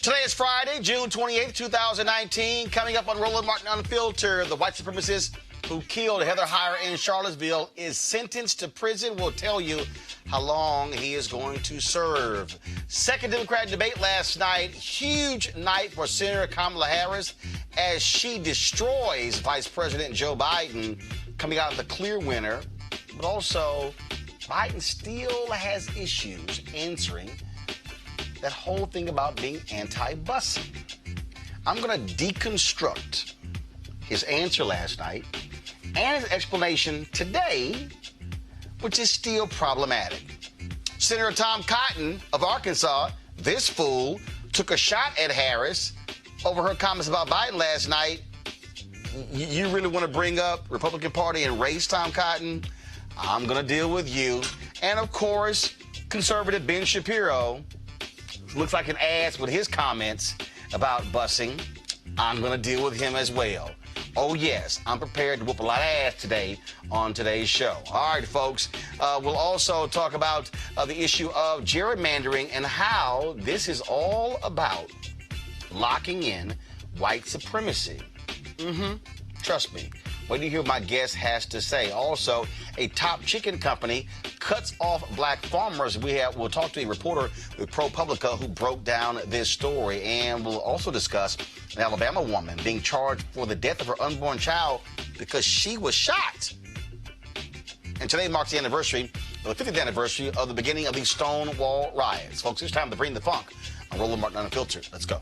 Today is Friday, June 28th, 2019. Coming up on Roland Martin Unfiltered, the white supremacist who killed Heather Heyer in Charlottesville is sentenced to prison. We'll tell you how long he is going to serve. Second Democrat debate last night. Huge night for Senator Kamala Harris as she destroys Vice President Joe Biden, coming out the clear winner. But also, Biden still has issues answering that whole thing about being anti-busing. I'm going to deconstruct his answer last night and his explanation today, which is still problematic. Senator Tom Cotton of Arkansas, this fool, took a shot at Harris over her comments about Biden last night. You really want to bring up Republican Party and race, Tom Cotton? I'm going to deal with you. And, of course, conservative Ben Shapiro looks like an ass with his comments about busing. I'm going to deal with him as well. Oh, yes, I'm prepared to whoop a lot of ass today on today's show. All right, folks, we'll also talk about the issue of gerrymandering and how this is all about locking in white supremacy. Trust me. Wait till you hear what my guest has to say. Also, a top chicken company cuts off black farmers. We'll talk to a reporter with ProPublica who broke down this story. And we'll also discuss an Alabama woman being charged for the death of her unborn child because she was shot. And today marks the anniversary, the 50th anniversary of the beginning of the Stonewall riots. Folks, it's time to bring the funk on Roland Martin Unfiltered. Let's go.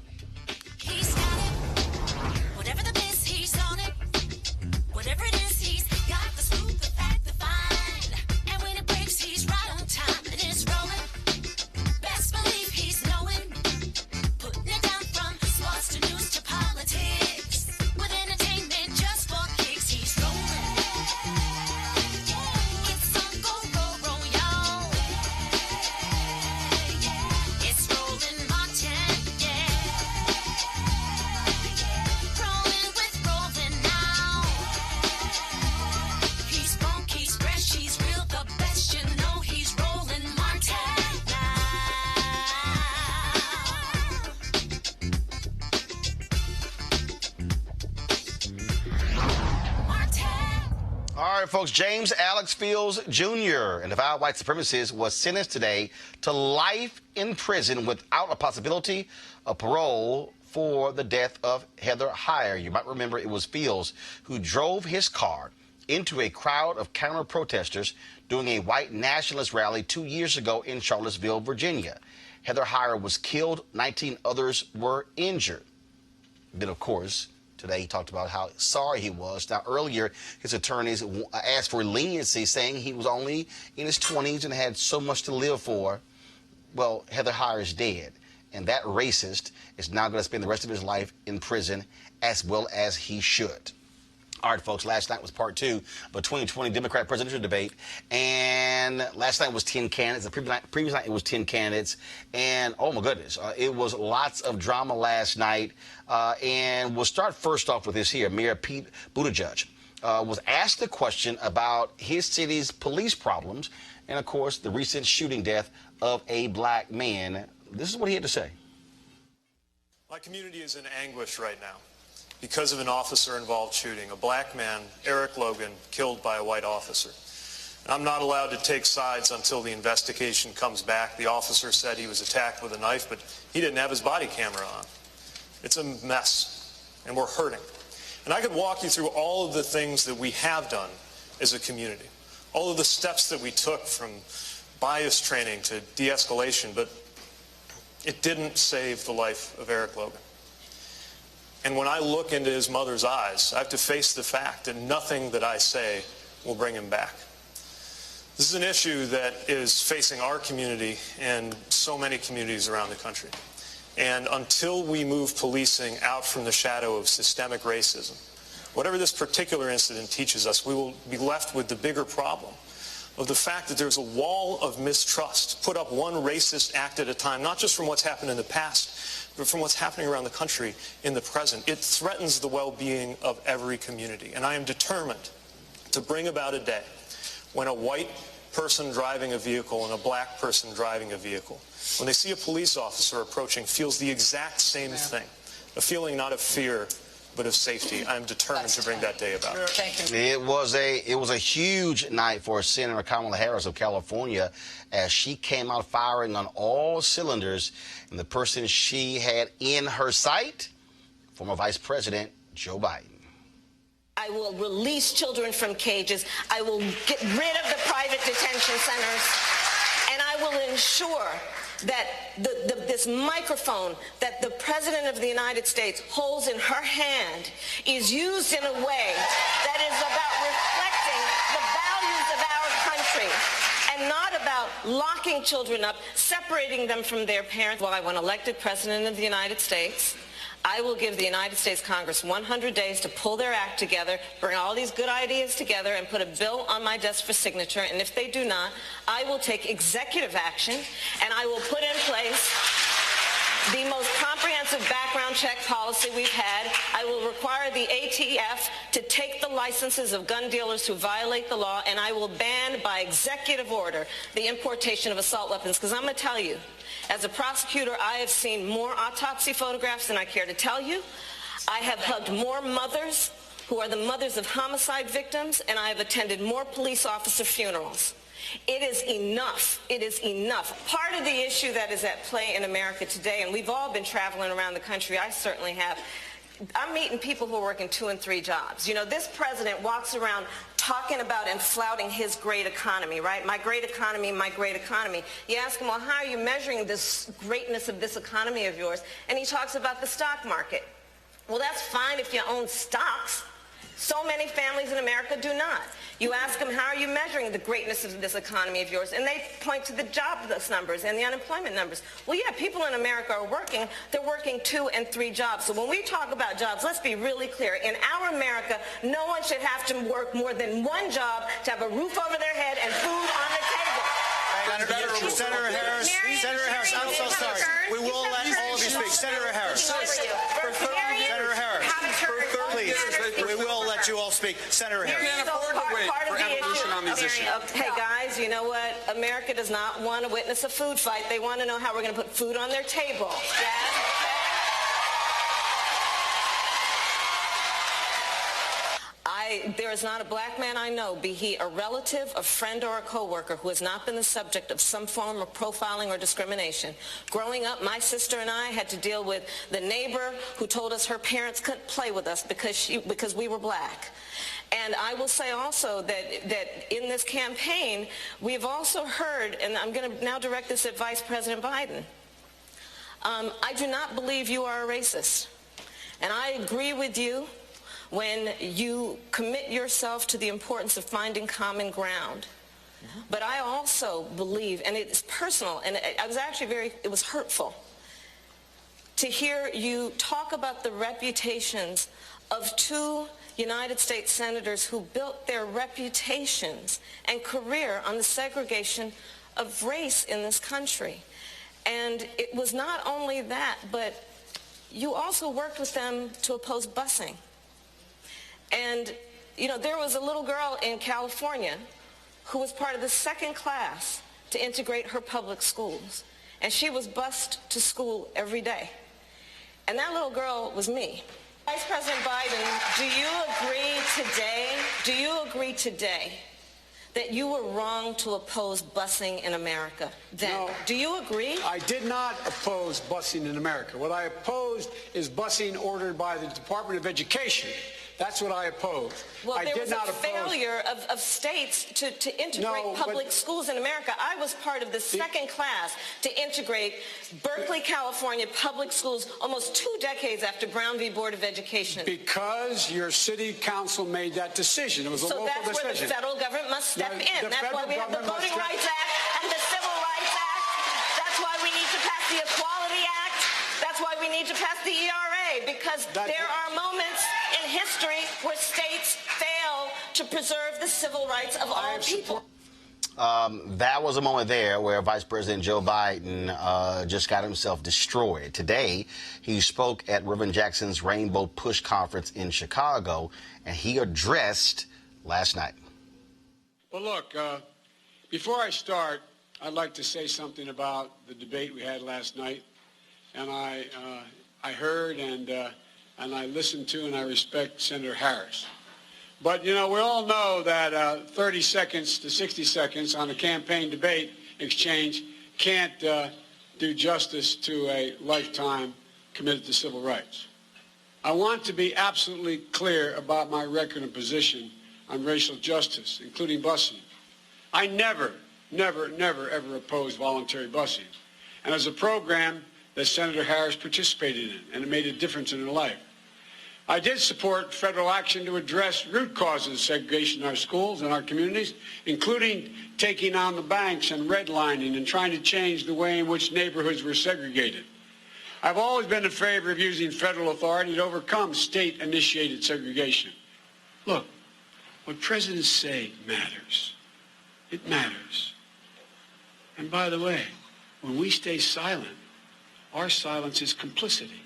All right, folks, James Alex Fields Jr., an avowed white supremacist, was sentenced today to life in prison without a possibility of parole for the death of Heather Heyer. You might remember it was Fields who drove his car into a crowd of counter-protesters during a white nationalist rally 2 years ago in Charlottesville, Virginia. Heather Heyer was killed. 19 others were injured. Then, of course, today he talked about how sorry he was. Now, earlier, his attorneys asked for leniency, saying he was only in his 20s and had so much to live for. Well, Heather Heyer is dead, and that racist is now going to spend the rest of his life in prison, as well as he should. All right, folks, last night was part two of the 2020 Democrat presidential debate, and last night was 10 candidates. The previous night it was 10 candidates, and oh my goodness, it was lots of drama last night. And we'll start first off with this here. Mayor Pete Buttigieg was asked a question about his city's police problems, and of course, the recent shooting death of a black man. This is what he had to say. My community is in anguish right now because of an officer-involved shooting. A black man, Eric Logan, killed by a white officer. I'm not allowed to take sides until the investigation comes back. The officer said he was attacked with a knife, but he didn't have his body camera on. It's a mess, and we're hurting. And I could walk you through all of the things that we have done as a community, all of the steps that we took from bias training to de-escalation, but it didn't save the life of Eric Logan. And when I look into his mother's eyes, I have to face the fact that nothing that I say will bring him back. This is an issue that is facing our community and so many communities around the country. And until we move policing out from the shadow of systemic racism, whatever this particular incident teaches us, we will be left with the bigger problem of the fact that there's a wall of mistrust put up one racist act at a time, not just from what's happened in the past, but from what's happening around the country in the present. It threatens the well-being of every community. And I am determined to bring about a day when a white person driving a vehicle and a black person driving a vehicle, when they see a police officer approaching, feels the exact same thing, a feeling not of fear, but of safety. I'm determined to bring that day about. Thank you. It was a huge night for Senator Kamala Harris of California as she came out firing on all cylinders, and the person she had in her sight, former Vice President Joe Biden. I will release children from cages. I will get rid of the private detention centers, and I will ensure that this microphone that the President of the United States holds in her hand is used in a way that is about reflecting the values of our country and not about locking children up, separating them from their parents. Well, when elected President of the United States, I will give the United States Congress 100 days to pull their act together, bring all these good ideas together, and put a bill on my desk for signature. And if they do not, I will take executive action, and I will put in place the most comprehensive background check policy we've had. I will require the ATF to take the licenses of gun dealers who violate the law, and I will ban by executive order the importation of assault weapons. Because I'm going to tell you, as a prosecutor, I have seen more autopsy photographs than I care to tell you. I have hugged more mothers who are the mothers of homicide victims, and I have attended more police officer funerals. It is enough. It is enough. Part of the issue that is at play in America today, and we've all been traveling around the country, I certainly have, I'm meeting people who are working 2 and 3 jobs. You know, this president walks around talking about and flouting his great economy, right? My great economy, my great economy. You ask him, well, how are you measuring this greatness of this economy of yours? And he talks about the stock market. Well, that's fine if you own stocks. So many families in America do not. You ask them, how are you measuring the greatness of this economy of yours? And they point to the jobless numbers and the unemployment numbers. Well, yeah, people in America are working. They're working 2 and 3 jobs. So when we talk about jobs, let's be really clear. In our America, no one should have to work more than 1 job to have a roof over their head and food on the table. Senator Harris, I'm so sorry. We will let all of you speak. Senator Harris. Senator Harris. Please, we will let you all speak. Senator Harris. You can't afford to wait for evolution on these issues. Hey, guys, you know what? America does not want to witness a food fight. They want to know how we're going to put food on their table. There is not a black man I know, be he a relative, a friend, or a coworker, who has not been the subject of some form of profiling or discrimination. Growing up, my sister and I had to deal with the neighbor who told us her parents couldn't play with us because we were black. And I will say also that in this campaign, we've also heard, and I'm going to now direct this at Vice President Biden, I do not believe you are a racist. And I agree with you when you commit yourself to the importance of finding common ground. But I also believe, and it's personal, and I was actually it was hurtful to hear you talk about the reputations of 2 United States senators who built their reputations and career on the segregation of race in this country. And it was not only that, but you also worked with them to oppose busing. And, you know, there was a little girl in California who was part of the 2nd class to integrate her public schools. And she was bused to school every day. And that little girl was me. Vice President Biden, do you agree today that you were wrong to oppose busing in America then? No. Do you agree? I did not oppose busing in America. What I opposed is busing ordered by the Department of Education. That's what I opposed. Well, there was a failure of states to integrate public schools in America. I was part of the 2nd class to integrate Berkeley, California public schools almost 2 decades after Brown v. Board of Education. Because your city council made that decision. It was a local decision. So that's where the federal government must step in. That's why we have the Voting Rights Act and the Civil Rights Act. That's why we need to pass the Equality Act. That's why we need to pass the ERA, because there are moments in history where states fail to preserve the civil rights of all people. That was a moment there where Vice President Joe Biden just got himself destroyed. Today, he spoke at Reverend Jackson's Rainbow Push Conference in Chicago, and he addressed last night. Well, look, Before I start, I'd like to say something about the debate we had last night. And I heard and I listened to and I respect Senator Harris. But, you know, we all know that 30 seconds to 60 seconds on a campaign debate exchange can't do justice to a lifetime committed to civil rights. I want to be absolutely clear about my record and position on racial justice, including busing. I never, ever opposed voluntary busing. And as a program that Senator Harris participated in, and it made a difference in her life. I did support federal action to address root causes of segregation in our schools and our communities, including taking on the banks and redlining and trying to change the way in which neighborhoods were segregated. I've always been in favor of using federal authority to overcome state-initiated segregation. Look, what presidents say matters. It matters. And by the way, when we stay silent, our silence is complicity.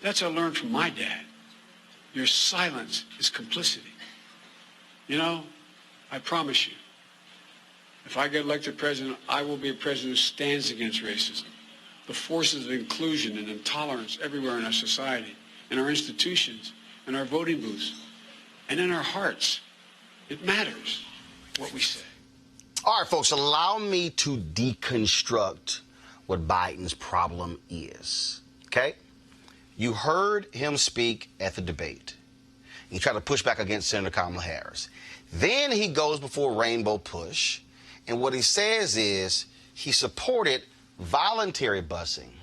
That's what I learned from my dad. Your silence is complicity. You know, I promise you, if I get elected president, I will be a president who stands against racism, the forces of inclusion and intolerance everywhere in our society, in our institutions, in our voting booths, and in our hearts. It matters what we say. All right, folks, allow me to deconstruct what Biden's problem is, okay? You heard him speak at the debate. He tried to push back against Senator Kamala Harris. Then he goes before Rainbow Push, and what he says is he supported voluntary busing,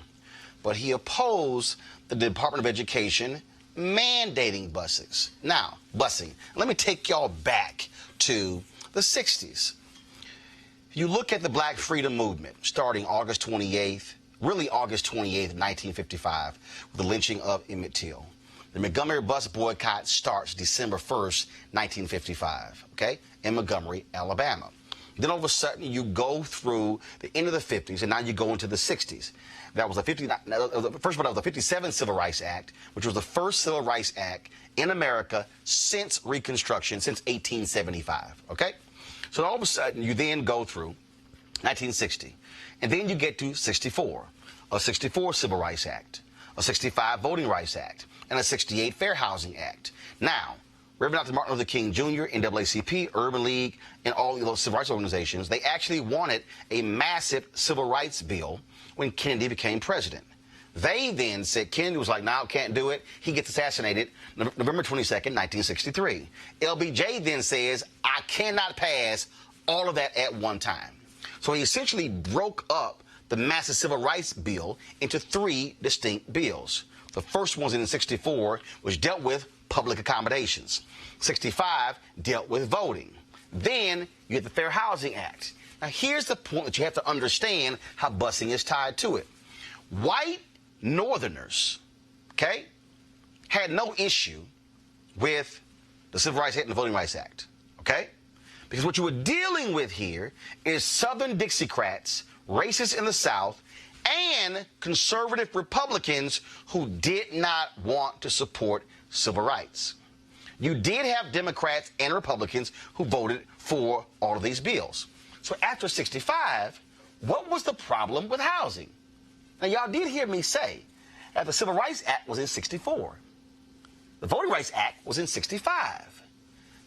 but he opposed the Department of Education mandating busing. Now, let me take y'all back to the 60s. You look at the Black Freedom Movement starting August 28th, really August 28th, 1955, with the lynching of Emmett Till. The Montgomery bus boycott starts December 1st, 1955, okay, in Montgomery, Alabama. Then all of a sudden you go through the end of the 50s and now you go into the 60s. That was first of all, that was the 57th Civil Rights Act, which was the first Civil Rights Act in America since Reconstruction, since 1875, okay? So all of a sudden you then go through 1960, and then you get to 64, a 64 Civil Rights Act, a 65 Voting Rights Act, and a 68 Fair Housing Act. Now, Reverend Dr. Martin Luther King Jr., NAACP, Urban League, and all of those civil rights organizations, they actually wanted a massive civil rights bill when Kennedy became president. They then said, Kennedy was like, no, can't do it. He gets assassinated November 22nd, 1963. LBJ then says, I cannot pass all of that at one time. So he essentially broke up the massive civil rights bill into three distinct bills. The first one was in 64, which dealt with public accommodations. 65 dealt with voting. Then you get the Fair Housing Act. Now here's the point that you have to understand how busing is tied to it. White Northerners, okay, had no issue with the Civil Rights Act and the Voting Rights Act, okay? Because what you were dealing with here is Southern Dixiecrats, racists in the South, and conservative Republicans who did not want to support civil rights. You did have Democrats and Republicans who voted for all of these bills. So after 65, what was the problem with housing? Now, y'all did hear me say that the Civil Rights Act was in 64. The Voting Rights Act was in 65.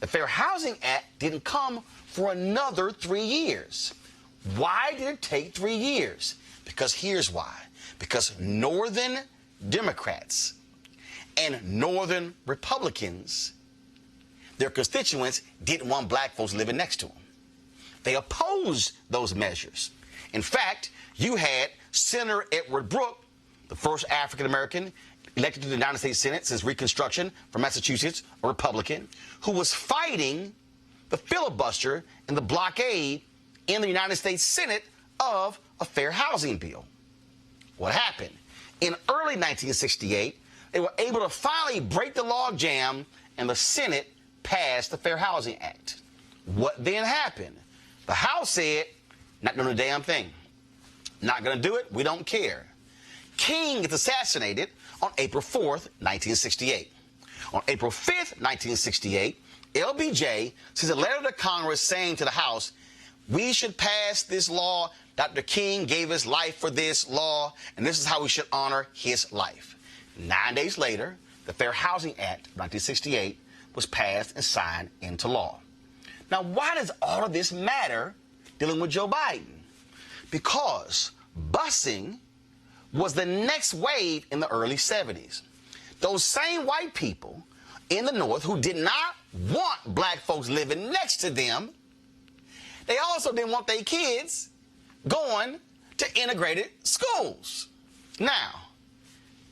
The Fair Housing Act didn't come for another 3 years. Why did it take 3 years? Because here's why. Because Northern Democrats and Northern Republicans, their constituents didn't want black folks living next to them. They opposed those measures. In fact, you had Senator Edward Brooke, the first African-American elected to the United States Senate since Reconstruction from Massachusetts, a Republican, who was fighting the filibuster and the blockade in the United States Senate of a fair housing bill. What happened? In early 1968, they were able to finally break the logjam, and the Senate passed the Fair Housing Act. What then happened? The House said, not doing a damn thing. Not going to do it. We don't care. King gets assassinated on April 4th, 1968. On April 5th, 1968, LBJ sends a letter to Congress saying to the House, we should pass this law. Dr. King gave his life for this law, and this is how we should honor his life. 9 days later, the Fair Housing Act of 1968 was passed and signed into law. Now, why does all of this matter dealing with Joe Biden? Because busing was the next wave in the early 70s. Those same white people in the North who did not want black folks living next to them, they also didn't want their kids going to integrated schools. Now,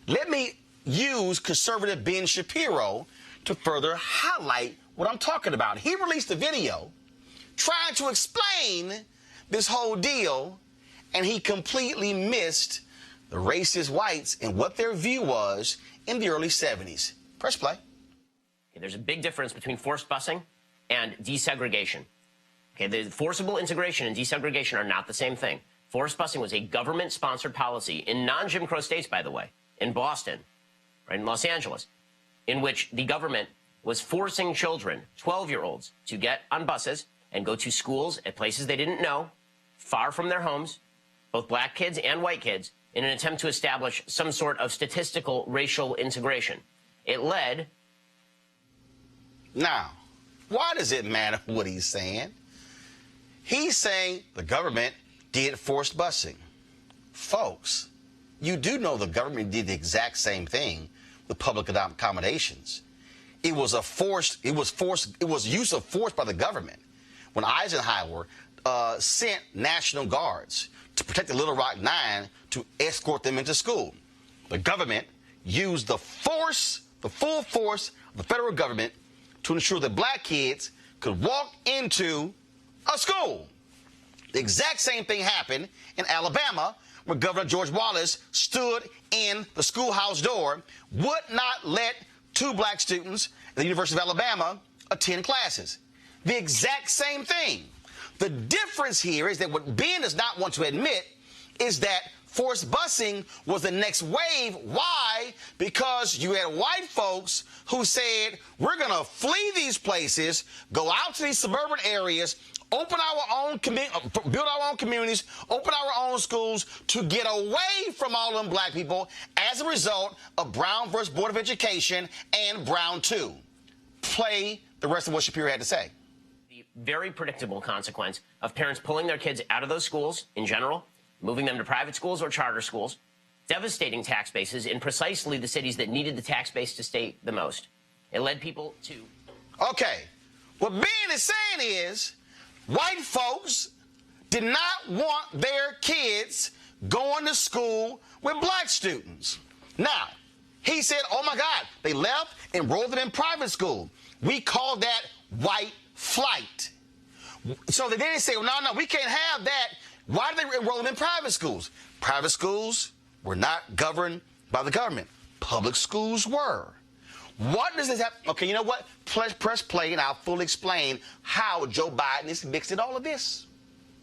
let me use conservative Ben Shapiro to further highlight what I'm talking about. He released a video trying to explain this whole deal, and he completely missed the racist whites and what their view was in the early 70s. Press play. There's a big difference between forced busing and desegregation. Okay, the forcible integration and desegregation are not the same thing. Forced busing was a government-sponsored policy in non-Jim Crow states, by the way, in Boston, right, in Los Angeles, in which the government was forcing children, 12-year-olds, to get on buses and go to schools at places they didn't know, far from their homes, both black kids and white kids, in an attempt to establish some sort of statistical racial integration. It led... Now, why does it matter what he's saying? He's saying the government did forced busing. Folks, you do know the government did the exact same thing with public accommodations. It was use of force by the government when Eisenhower sent National Guards to protect the Little Rock Nine to escort them into school. The government used the force, the full force of the federal government to ensure that black kids could walk into a school. The exact same thing happened in Alabama, where Governor George Wallace stood in the schoolhouse door, would not let 2 black students at the University of Alabama attend classes. The exact same thing. The difference here is that what Ben does not want to admit is that forced busing was the next wave. Why? Because you had white folks who said, we're going to flee these places, go out to these suburban areas, open our own, build our own communities, open our own schools to get away from all them black people as a result of Brown versus Board of Education and Brown 2. Play the rest of what Shapiro had to say. The very predictable consequence of parents pulling their kids out of those schools in general, moving them to private schools or charter schools, devastating tax bases in precisely the cities that needed the tax base to stay the most. It led people to... Okay, what Ben is saying is white folks did not want their kids going to school with black students. Now, he said, oh my God, they left, enrolled them in private school. We call that white flight. So they didn't say, well, no, we can't have that. Why did they enroll them in private schools? Private schools were not governed by the government. Public schools were. What does this have? Okay, you know what? Press play, and I'll fully explain how Joe Biden is mixing all of this.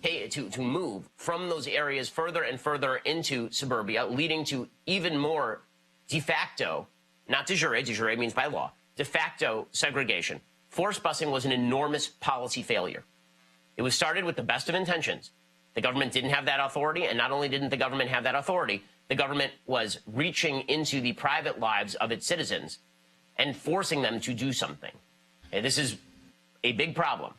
Hey, to move from those areas further and further into suburbia, leading to even more de facto, not de jure means by law, de facto segregation. Forced busing was an enormous policy failure. It was started with the best of intentions. The government didn't have that authority, and not only didn't the government have that authority, the government was reaching into the private lives of its citizens and forcing them to do something. And this is a big problem.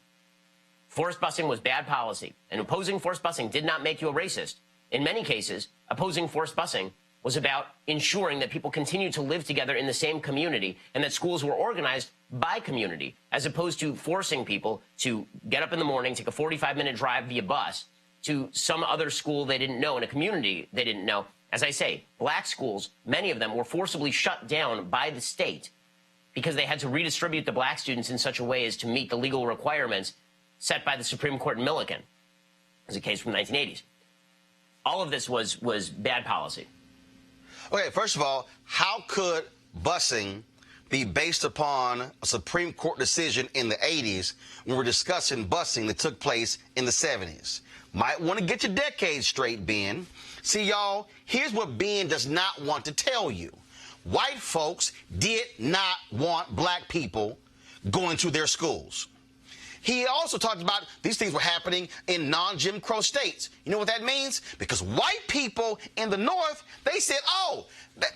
Forced busing was bad policy, and opposing forced busing did not make you a racist. In many cases, opposing forced busing was about ensuring that people continued to live together in the same community and that schools were organized by community, as opposed to forcing people to get up in the morning, take a 45-minute drive via bus to some other school they didn't know in a community they didn't know. As I say, black schools, many of them were forcibly shut down by the state because they had to redistribute the black students in such a way as to meet the legal requirements set by the Supreme Court in Milliken, as a case from the 1980s. All of this was bad policy. Okay, first of all, how could busing be based upon a Supreme Court decision in the 80s when we're discussing busing that took place in the 70s? Might want to get your decades straight, Ben. See, y'all, here's what Ben does not want to tell you. White folks did not want black people going to their schools. He also talked about these things were happening in non-Jim Crow states. You know what that means? Because white people in the North, they said, oh, that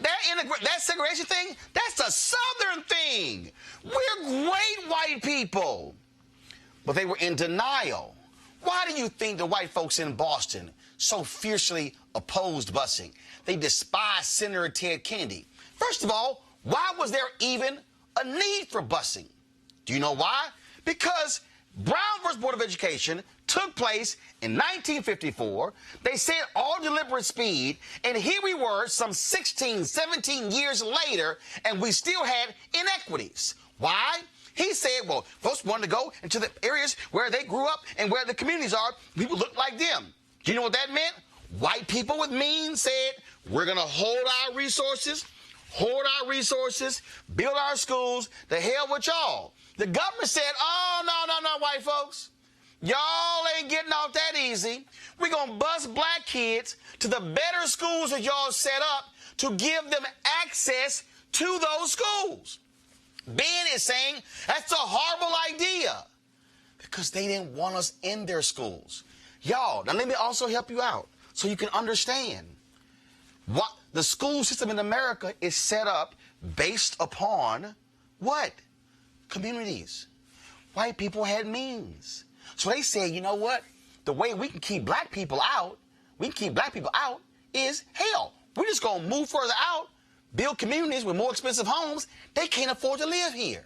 segregation thing, that's a Southern thing. We're great white people. But they were in denial. Why do you think the white folks in Boston so fiercely opposed busing? They despised Senator Ted Kennedy. First of all, why was there even a need for busing? Do you know why? Because Brown versus Board of Education took place in 1954. They said all deliberate speed, and here we were some 16, 17 years later, and we still had inequities. Why? He said, well, folks wanted to go into the areas where they grew up and where the communities are. People look like them. Do you know what that meant? White people with means said, we're going to hold our resources, build our schools, the hell with y'all. The government said, oh, no, white folks. Y'all ain't getting off that easy. We're going to bus black kids to the better schools that y'all set up to give them access to those schools. Ben is saying that's a horrible idea because they didn't want us in their schools. Y'all, now let me also help you out so you can understand. What the school system in America is set up based upon what? Communities. White people had means. So they said, you know what? The way we can keep black people out, is hell. We're just going to move further out, build communities with more expensive homes. They can't afford to live here.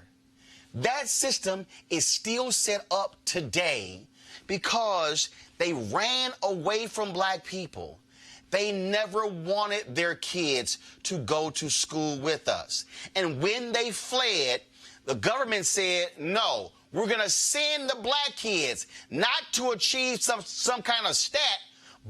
That system is still set up today because they ran away from black people. They never wanted their kids to go to school with us. And when they fled, the government said, no, we're going to send the black kids not to achieve some kind of stat,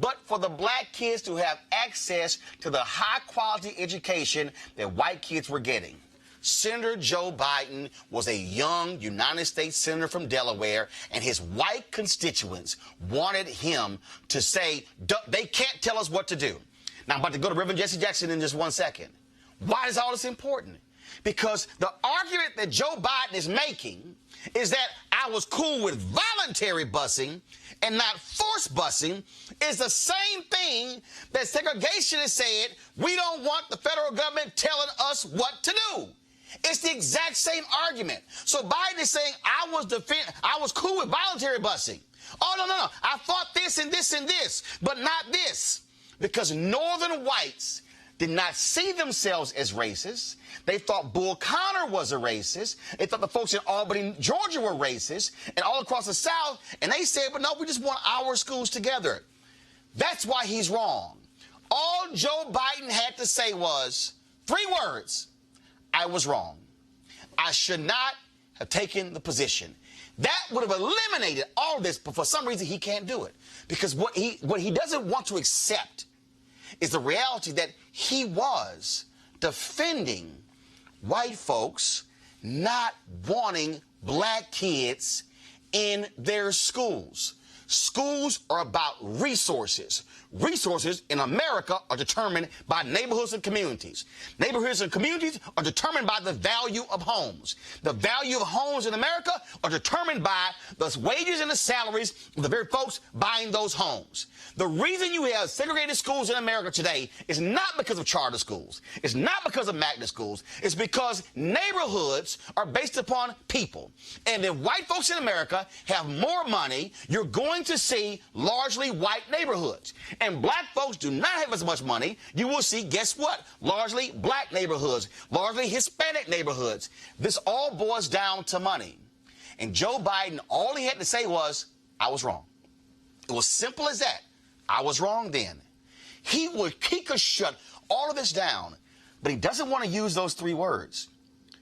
but for the black kids to have access to the high-quality education that white kids were getting. Senator Joe Biden was a young United States senator from Delaware, and his white constituents wanted him to say, they can't tell us what to do. Now, I'm about to go to Reverend Jesse Jackson in just 1 second. Why is all this important? Because the argument that Joe Biden is making is that I was cool with voluntary busing and not forced busing is the same thing that segregationists said, we don't want the federal government telling us what to do. It's the exact same argument. So Biden is saying, I was cool with voluntary busing. Oh, no. I fought this and this and this, but not this. Because northern whites did not see themselves as racist. They thought Bull Connor was a racist. They thought the folks in Albany, Georgia were racist, and all across the South. And they said, but no, we just want our schools together. That's why he's wrong. All Joe Biden had to say was 3 words. I was wrong. I should not have taken the position. That would have eliminated all of this, but for some reason he can't do it. Because what he doesn't want to accept is the reality that he was defending white folks not wanting black kids in their schools. Schools are about resources. Resources in America are determined by neighborhoods and communities. Neighborhoods and communities are determined by the value of homes. The value of homes in America are determined by the wages and the salaries of the very folks buying those homes. The reason you have segregated schools in America today is not because of charter schools. It's not because of magnet schools. It's because neighborhoods are based upon people. And if white folks in America have more money, you're going to see largely white neighborhoods. And black folks do not have as much money. You will see, guess what? Largely black neighborhoods, largely Hispanic neighborhoods. This all boils down to money. And Joe Biden, all he had to say was, I was wrong. It was simple as that. I was wrong then. He could shut all of this down, but he doesn't want to use those 3 words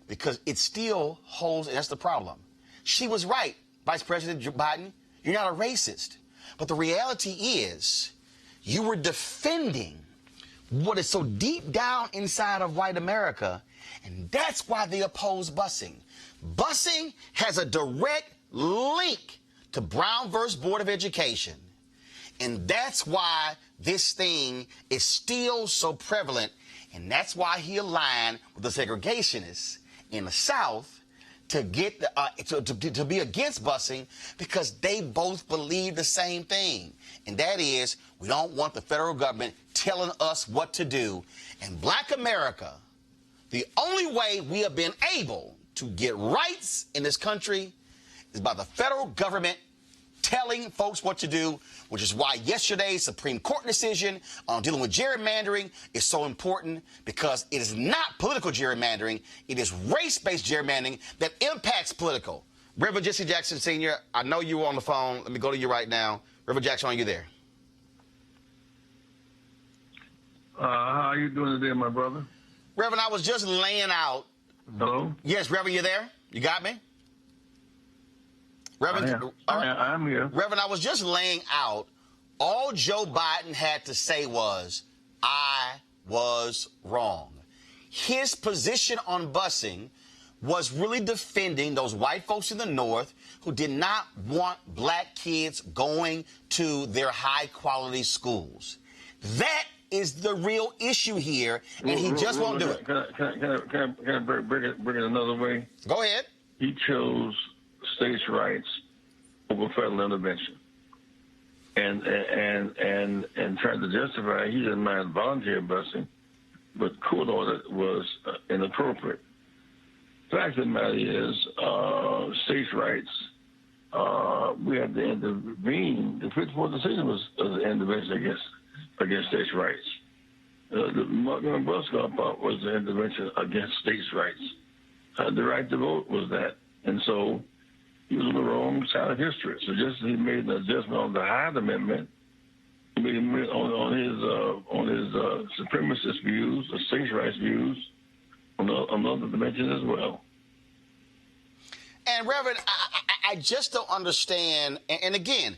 because it still holds, and that's the problem. She was right, Vice President Biden. You're not a racist. But the reality is you were defending what is so deep down inside of white America, and that's why they oppose busing. Busing has a direct link to Brown versus Board of Education. And that's why this thing is still so prevalent, and that's why he aligned with the segregationists in the South to get to be against busing because they both believe the same thing, and that is we don't want the federal government telling us what to do. And Black America, the only way we have been able to get rights in this country is by the federal government telling folks what to do, which is why yesterday's Supreme Court decision on dealing with gerrymandering is so important, because it is not political gerrymandering. It is race-based gerrymandering that impacts political. Reverend Jesse Jackson Sr., I know you were on the phone. Let me go to you right now. Reverend Jackson, are you there? How are you doing today, my brother? Reverend, I was just laying out. Hello? Yes, Reverend, you there? You got me? Reverend, I am here. Reverend, I was just laying out, all Joe Biden had to say was, I was wrong. His position on busing was really defending those white folks in the North who did not want black kids going to their high-quality schools. That is the real issue here, and he just won't do it. Can I bring it another way? Go ahead. He chose states' rights over federal intervention, and tried to justify he didn't mind volunteer busing, but court order was inappropriate. Fact of the matter is, states' rights, we had to intervene. The 54 decision was an intervention against states' rights. The Montgomery bus stop was an intervention against states' rights. The right to vote was that. And so he was on the wrong side of history. So just as he made an adjustment on the Hyde Amendment, he made on his supremacist views, the states' rights views, on other dimensions as well. And Reverend, I just don't understand. And again,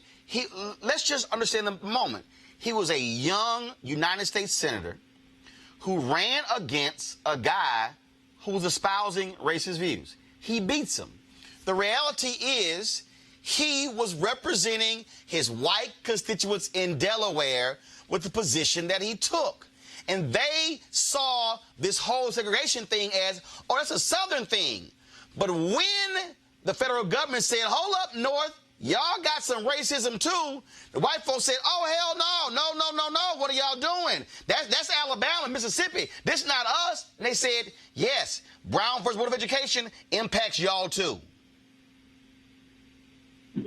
let's just understand the moment. He was a young United States senator who ran against a guy who was espousing racist views. He beats him. The reality is he was representing his white constituents in Delaware with the position that he took. And they saw this whole segregation thing as, oh, that's a Southern thing. But when the federal government said, hold up, North, y'all got some racism too, the white folks said, oh, hell no, what are y'all doing? That's Alabama, Mississippi. This is not us. And they said, yes, Brown versus Board of Education impacts y'all too.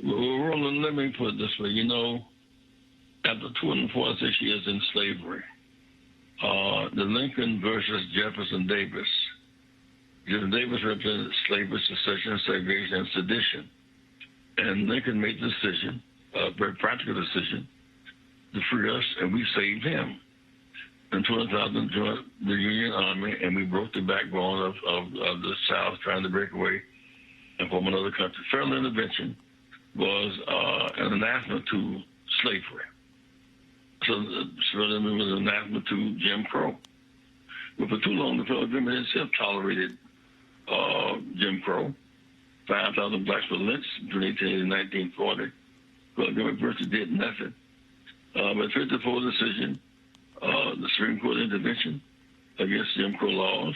Well, Roland, let me put it this way. You know, after 246 years in slavery, the Lincoln versus Jefferson Davis. Jefferson Davis represented slavery, secession, segregation, and sedition. And Lincoln made the decision, a very practical decision, to free us, and we saved him. And 200,000 joined the Union Army, and we broke the backbone of the South trying to break away and form another country. Federal intervention was an anathema to slavery. So federal intervention was an anathema to Jim Crow. But for too long, the federal government itself tolerated Jim Crow. 5,000 blacks were lynched between 1880 and 1940. The government virtually did nothing. But 54 decision, the Supreme Court intervention against Jim Crow laws.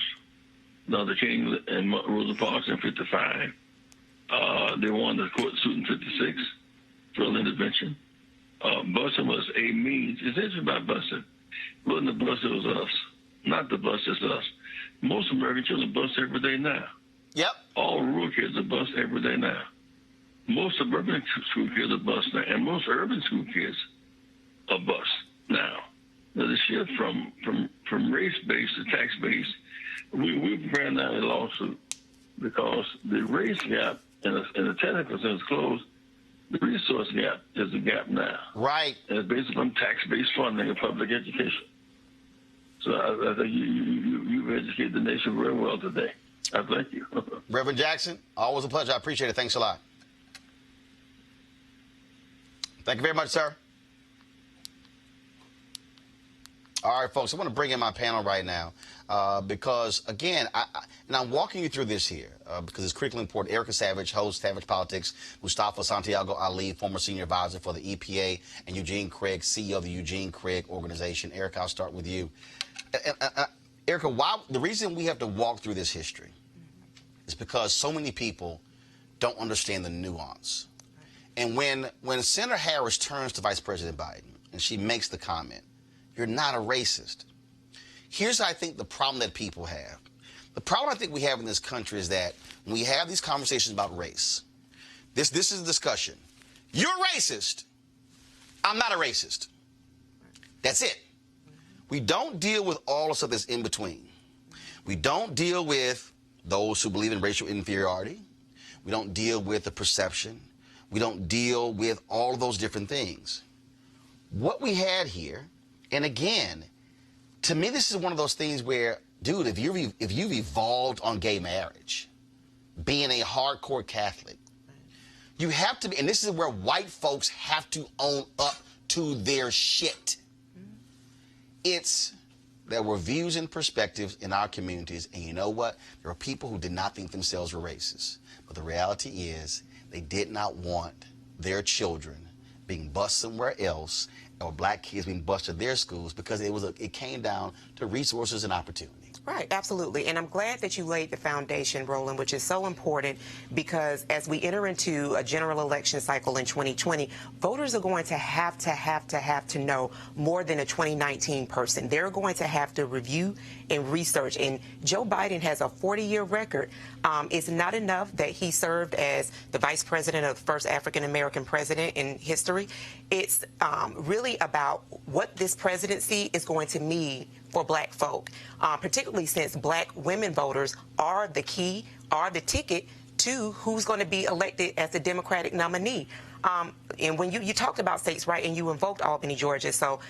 Dr. King and Rosa Parks in 55. They won the court suit in 56 for an intervention. Busing was a means. It's interesting about busing. It wasn't the bus, it was us. Not the bus, it's us. Most American children bus every day now. Yep. All rural kids are bused every day now. Most suburban school kids are bused now, and most urban school kids are bused now. Now the shift from race-based to tax-based, we're preparing now a lawsuit because the race gap in a technical sense closed. The resource gap is the gap now. Right. And it's based upon tax-based funding of public education. So I think you've educated the nation very well today. I thank you. Reverend Jackson, always a pleasure. I appreciate it. Thanks a lot. Thank you very much, sir. All right, folks, I want to bring in my panel right now because, again, I'm walking you through this here because it's critically important. Erica Savage, host, Savage Politics, Mustafa Santiago Ali, former senior advisor for the EPA, and Eugene Craig, CEO of the Eugene Craig Organization. Erica, I'll start with you. Erica, the reason we have to walk through this history is because so many people don't understand the nuance. And when Senator Harris turns to Vice President Biden and she makes the comment, "You're not a racist," here's, I think, the problem that people have. The problem I think we have in this country is that when we have these conversations about race, this is a discussion. You're racist. I'm not a racist. That's it. We don't deal with all the stuff that's in between. We don't deal with those who believe in racial inferiority. We don't deal with the perception. We don't deal with all of those different things. What we had here, and again, to me, this is one of those things where, dude, if you've evolved on gay marriage, being a hardcore Catholic, you have to be, and this is where white folks have to own up to their shit. There were views and perspectives in our communities, and you know what? There were people who did not think themselves were racist. But the reality is they did not want their children being bused somewhere else or black kids being bused at their schools because it came down to resources and opportunity. Right, absolutely. And I'm glad that you laid the foundation, Roland, which is so important because as we enter into a general election cycle in 2020, voters are going to have to know more than a 2019 person. They're going to have to review and research. And Joe Biden has a 40-year record. It's not enough that he served as the vice president of the first African-American president in history. It's really about what this presidency is going to mean for black folk, particularly since black women voters are the key, are the ticket to who's going to be elected as the Democratic nominee. And when you talked about states, right, and you invoked Albany, Georgia. So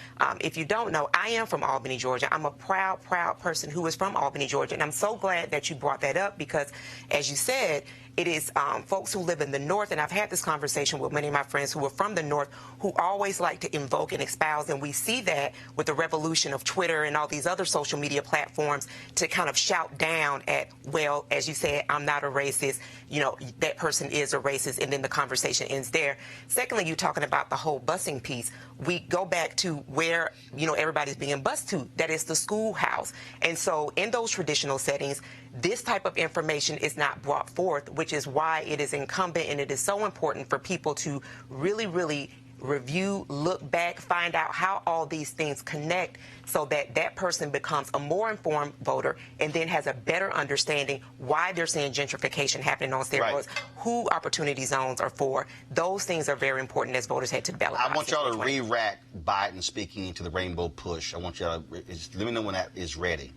if you don't know, I am from Albany, Georgia. I'm a proud person who is from Albany, Georgia. And I'm so glad that you brought that up because, as you said, it is folks who live in the North, and I've had this conversation with many of my friends who are from the North who always like to invoke and espouse, and we see that with the revolution of Twitter and all these other social media platforms to kind of shout down at, well, as you said, I'm not a racist, you know, that person is a racist, and then the conversation ends there. Secondly, you're talking about the whole busing piece. We go back to where, you know, everybody's being bused to, that is the schoolhouse. And so in those traditional settings, this type of information is not brought forth, which is why it is incumbent and it is so important for people to really, really review, look back, find out how all these things connect so that that person becomes a more informed voter and then has a better understanding why they're seeing gentrification happening on steroids, right, who opportunity zones are for. Those things are very important as voters head to the ballot. I want y'all to re-rack Biden speaking into the rainbow push. I want y'all to let me know when that is ready.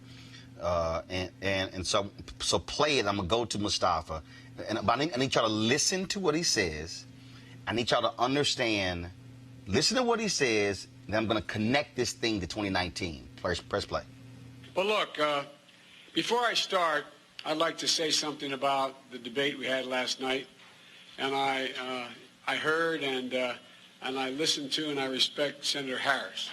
And so play it. I'm going to go to Mustafa. But I need y'all to listen to what he says. I need y'all to understand, listen to what he says, and I'm going to connect this thing to 2019. Press play. Well, look, before I start, I'd like to say something about the debate we had last night. And I heard and I listened to and I respect Senator Harris.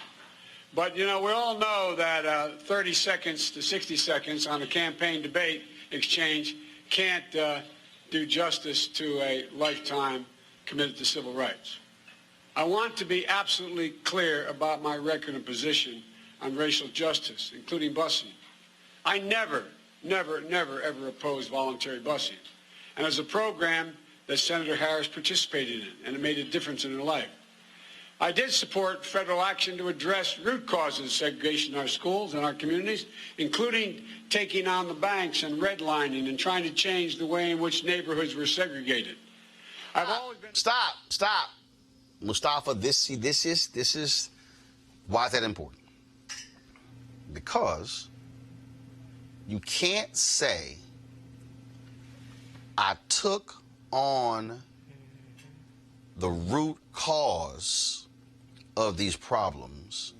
But, you know, we all know that 30 seconds to 60 seconds on a campaign debate exchange can't do justice to a lifetime committed to civil rights. I want to be absolutely clear about my record and position on racial justice, including busing. I never, ever opposed voluntary busing. And as a program that Senator Harris participated in, and it made a difference in her life. I did support federal action to address root causes of segregation in our schools and our communities, including taking on the banks and redlining and trying to change the way in which neighborhoods were segregated. I've always been... Stop. Mustafa, this is why is that important? Because you can't say I took on the root cause of these problems,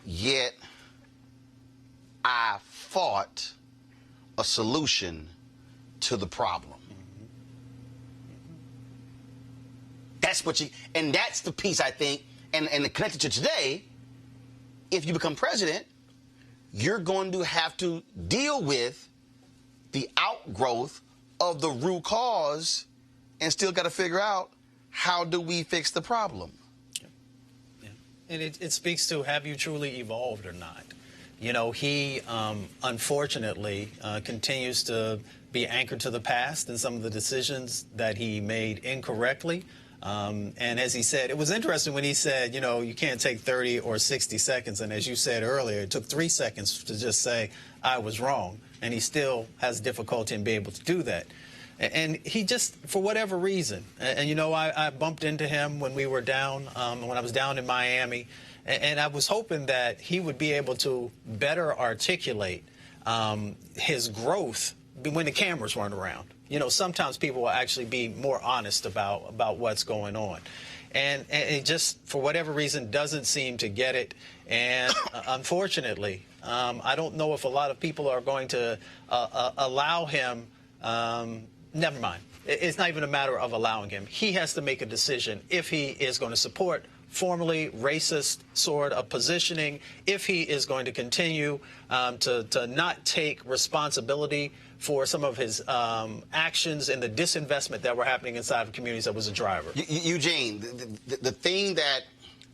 yet I fought a solution to the problem. That's what and that's the piece I think, and connected to today, if you become president, you're going to have to deal with the outgrowth of the root cause and still got to figure out how do we fix the problem. Yeah. And it speaks to have you truly evolved or not. You know, he unfortunately continues to be anchored to the past and some of the decisions that he made incorrectly. And as he said, it was interesting when he said, you know, you can't take 30 or 60 seconds. And as you said earlier, it took 3 seconds to just say, I was wrong. And he still has difficulty in being able to do that. And he just, for whatever reason, and you know, I bumped into him when we were down, when I was down in Miami, and I was hoping that he would be able to better articulate his growth when the cameras weren't around. You know, sometimes people will actually be more honest about what's going on. And it just, for whatever reason, doesn't seem to get it. And unfortunately, I don't know if a lot of people are going to allow him. Never mind. It's not even a matter of allowing him. He has to make a decision if he is going to support formally racist sort of positioning, if he is going to continue to not take responsibility for some of his actions and the disinvestment that were happening inside of communities that was a driver. Eugene, the thing that,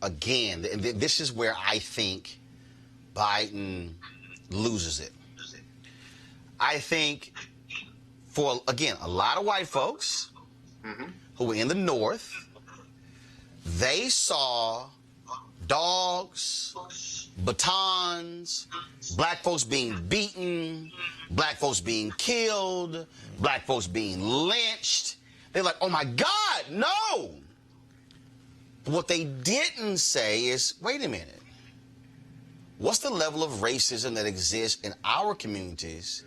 again, and this is where I think Biden loses it. I think for, again, a lot of white folks who were in the North, they saw dogs, batons, black folks being beaten, black folks being killed, black folks being lynched. They're like, oh, my God, no. But what they didn't say is, wait a minute. What's the level of racism that exists in our communities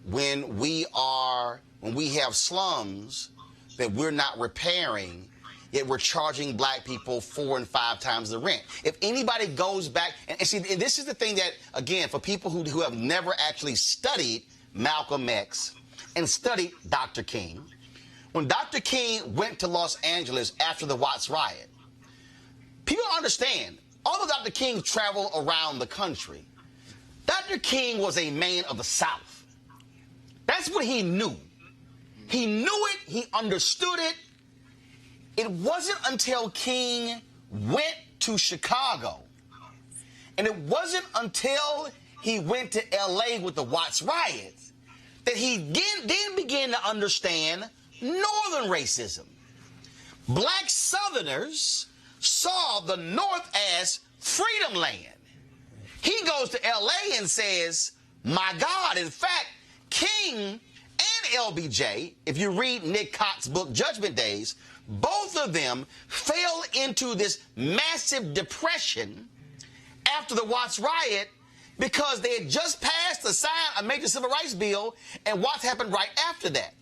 when we have slums that we're not repairing, yet we're charging black people 4 and 5 times the rent? If anybody goes back, and see, and this is the thing that, again, for people who have never actually studied Malcolm X and studied Dr. King, when Dr. King went to Los Angeles after the Watts riot, people understand, although Dr. King traveled around the country, Dr. King was a man of the South. That's what he knew. He knew it. He understood it. It wasn't until King went to Chicago, and it wasn't until he went to L.A. with the Watts riots that he then began to understand Northern racism. Black Southerners saw the North as freedom land. He goes to L.A. and says, my God, in fact, King and LBJ, if you read Nick Cott's book, Judgment Days, both of them fell into this massive depression after the Watts riot because they had just passed a major civil rights bill, and Watts happened right after that.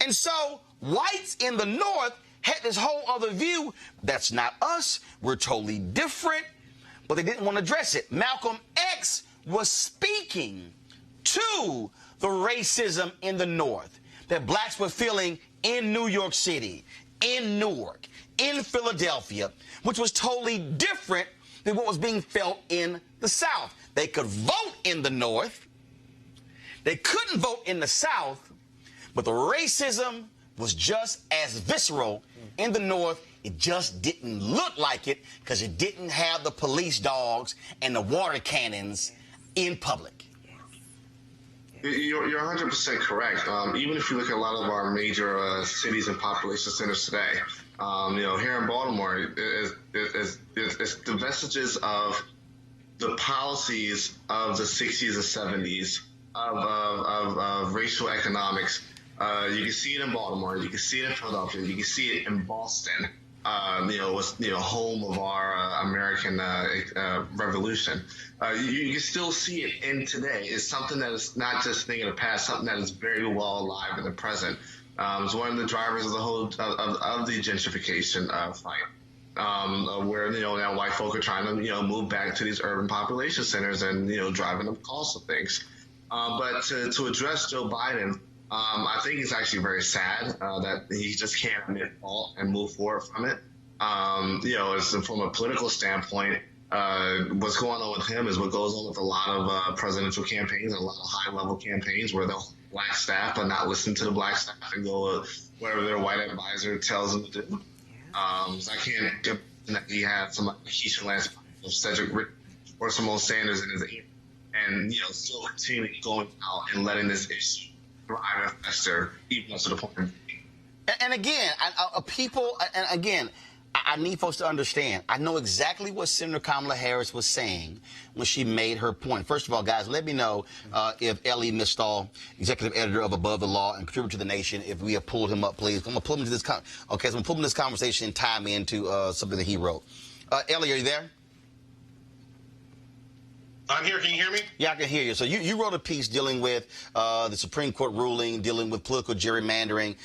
And so whites in the North had this whole other view. That's not us. We're totally different. But they didn't want to address it. Malcolm X was speaking to the racism in the North that blacks were feeling in New York City, in Newark, in Philadelphia, which was totally different than what was being felt in the South. They could vote in the North. They couldn't vote in the South, but the racism was just as visceral in the North. It just didn't look like it because it didn't have the police dogs and the water cannons in public. You're 100% correct. Even if you look at a lot of our major cities and population centers today, you know, here in Baltimore, is the vestiges of the policies of the 60s and 70s of racial economics. You can see it in Baltimore. You can see it in Philadelphia. You can see it in Boston. Was home of our American Revolution. You can still see it in today. It's something that is not just a thing of the past, something that is very well alive in the present. It's one of the drivers of the whole of the gentrification fight, where now white folk are trying to move back to these urban population centers and driving up costs of things. But to address Joe Biden. I think it's actually very sad that he just can't admit fault and move forward from it. From a political standpoint, what's going on with him is what goes on with a lot of presidential campaigns and a lot of high-level campaigns where they'll black staff but not listen to the black staff and go whatever their white advisor tells them to do. So I can't get that he had some Keisha Lance or Cedric Rick or Simone Sanders in his ear and still continue going out and letting this issue thrive faster, even to the point. And again, I need folks to understand. I know exactly what Senator Kamala Harris was saying when she made her point. First of all, guys, let me know if Ellie Mistall, executive editor of Above the Law and contributor to The Nation, if we have pulled him up, please. I'm going to pull him into this. So I'm going to pull him in this conversation and tie him into something that he wrote. Ellie, are you there? I'm here. Can you hear me? Yeah, I can hear you. So you wrote a piece dealing with the Supreme Court ruling, dealing with political gerrymandering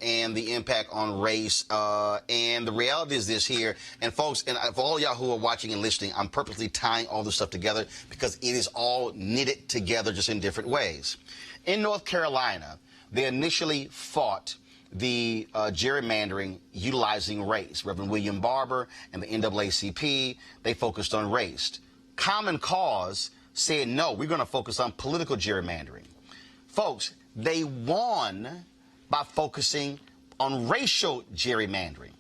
and the impact on race. And the reality is this here. And folks, and for all y'all who are watching and listening, I'm purposely tying all this stuff together because it is all knitted together just in different ways. In North Carolina, they initially fought the gerrymandering utilizing race. Reverend William Barber and the NAACP, they focused on race. Common Cause said, no, we're going to focus on political gerrymandering. Folks, they won by focusing on racial gerrymandering.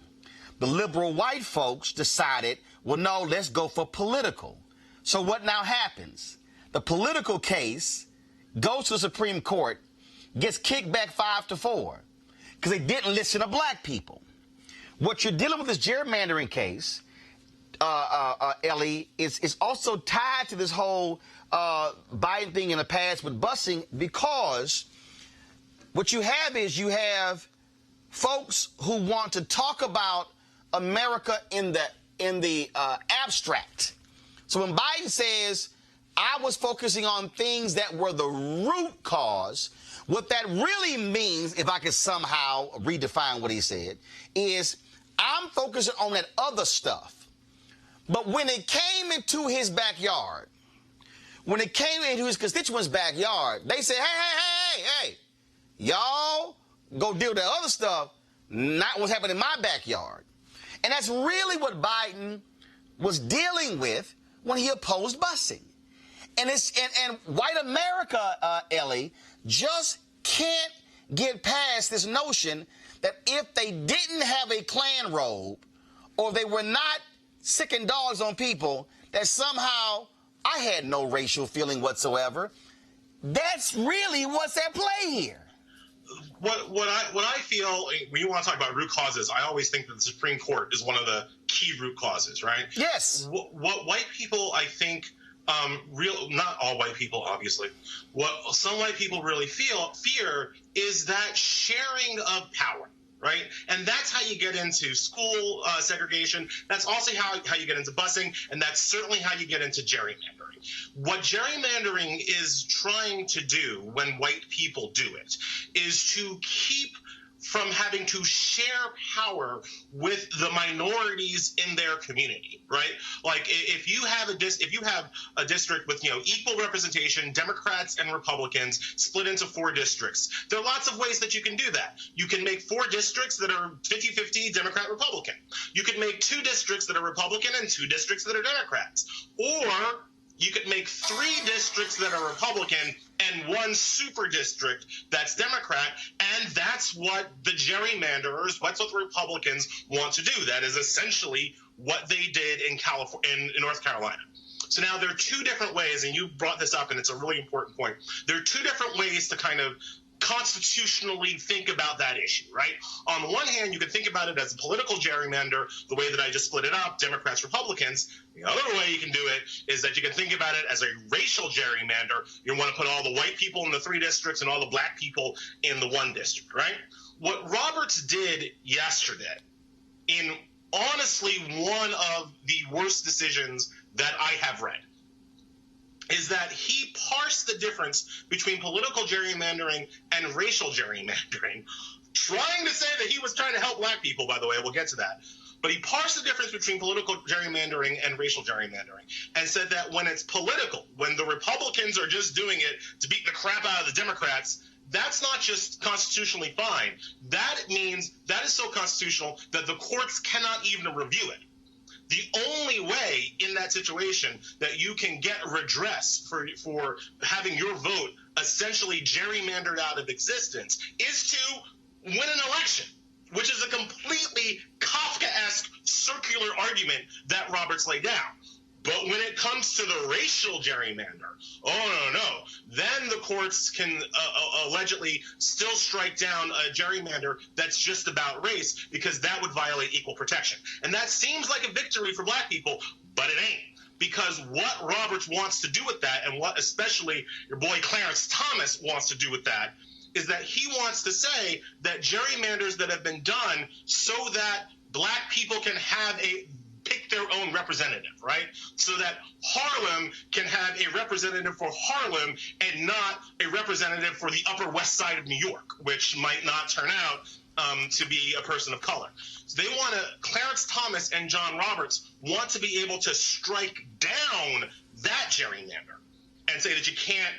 The liberal white folks decided, well, no, let's go for political. So what now happens? The political case goes to the Supreme Court, gets kicked back 5-4 because they didn't listen to black people. What you're dealing with this gerrymandering case, Ellie, is also tied to this whole Biden thing in the past with busing, because what you have is you have folks who want to talk about America in the abstract. So when Biden says, I was focusing on things that were the root cause, what that really means, if I could somehow redefine what he said, is I'm focusing on that other stuff. But when it came into his backyard, when it came into his constituents' backyard, they said, hey, y'all go deal with that other stuff, not what's happening in my backyard. And that's really what Biden was dealing with when he opposed busing. And white America, Ellie, just can't get past this notion that if they didn't have a Klan robe or they were not sicking dogs on people, that somehow I had no racial feeling whatsoever. That's really what's at play here. What I feel, when you want to talk about root causes, I always think that the Supreme Court is one of the key root causes, right? Yes. What white people, I think, not all white people, obviously, what some white people really fear is that sharing of power. Right? And that's how you get into school segregation. That's also how you get into busing. And that's certainly how you get into gerrymandering. What gerrymandering is trying to do when white people do it is to keep from having to share power with the minorities in their community, right? Like if you have a district with equal representation, Democrats and Republicans split into 4 districts, there are lots of ways that you can do that. You can make 4 districts that are 50-50 Democrat-Republican. You could make 2 districts that are Republican and 2 districts that are Democrats, or you could make 3 districts that are Republican and 1 super district that's Democrat, and that's what the gerrymanderers, that's what the Republicans want to do. That is essentially what they did in North Carolina. So now there are 2 different ways, and you brought this up, and it's a really important point. There are 2 different ways to kind of constitutionally think about that issue, right? On the one hand, you can think about it as a political gerrymander, the way that I just split it up, Democrats, Republicans. The other way you can do it is that you can think about it as a racial gerrymander. You want to put all the white people in the 3 districts and all the black people in the 1 district, right? What Roberts did yesterday, in honestly one of the worst decisions that I have read, is that he parsed the difference between political gerrymandering and racial gerrymandering, trying to say that he was trying to help black people, by the way. We'll get to that. But he parsed the difference between political gerrymandering and racial gerrymandering and said that when it's political, when the Republicans are just doing it to beat the crap out of the Democrats, that's not just constitutionally fine. That means that is so constitutional that the courts cannot even review it. The only way in that situation that you can get redress for having your vote essentially gerrymandered out of existence is to win an election, which is a completely Kafkaesque circular argument that Roberts laid down. But when it comes to the racial gerrymander, oh, no. Then the courts can allegedly still strike down a gerrymander that's just about race, because that would violate equal protection. And that seems like a victory for black people, but it ain't. Because what Roberts wants to do with that, and what especially your boy Clarence Thomas wants to do with that, is that he wants to say that gerrymanders that have been done so that black people can have pick their own representative, right? So that Harlem can have a representative for Harlem and not a representative for the Upper West Side of New York, which might not turn out to be a person of color. So they want to, Clarence Thomas and John Roberts want to be able to strike down that gerrymander and say that you can't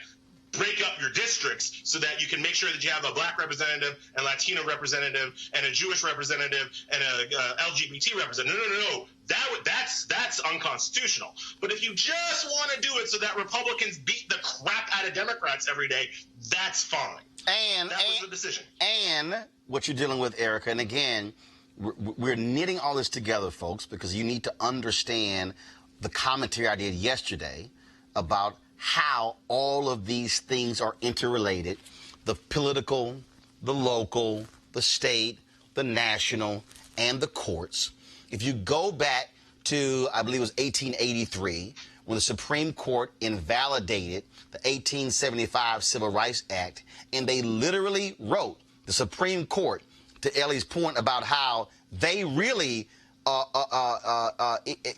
break up your districts so that you can make sure that you have a black representative, a Latino representative, and a Jewish representative, and a LGBT representative. No. That's unconstitutional. But if you just want to do it so that Republicans beat the crap out of Democrats every day, that's fine. And that was the decision. And what you're dealing with, Erica, and again, we're knitting all this together, folks, because you need to understand the commentary I did yesterday about how all of these things are interrelated: the political, the local, the state, the national, and the courts. If you go back to, I believe it was 1883, when the Supreme Court invalidated the 1875 Civil Rights Act, and they literally wrote, the Supreme Court, to Ellie's point about how they really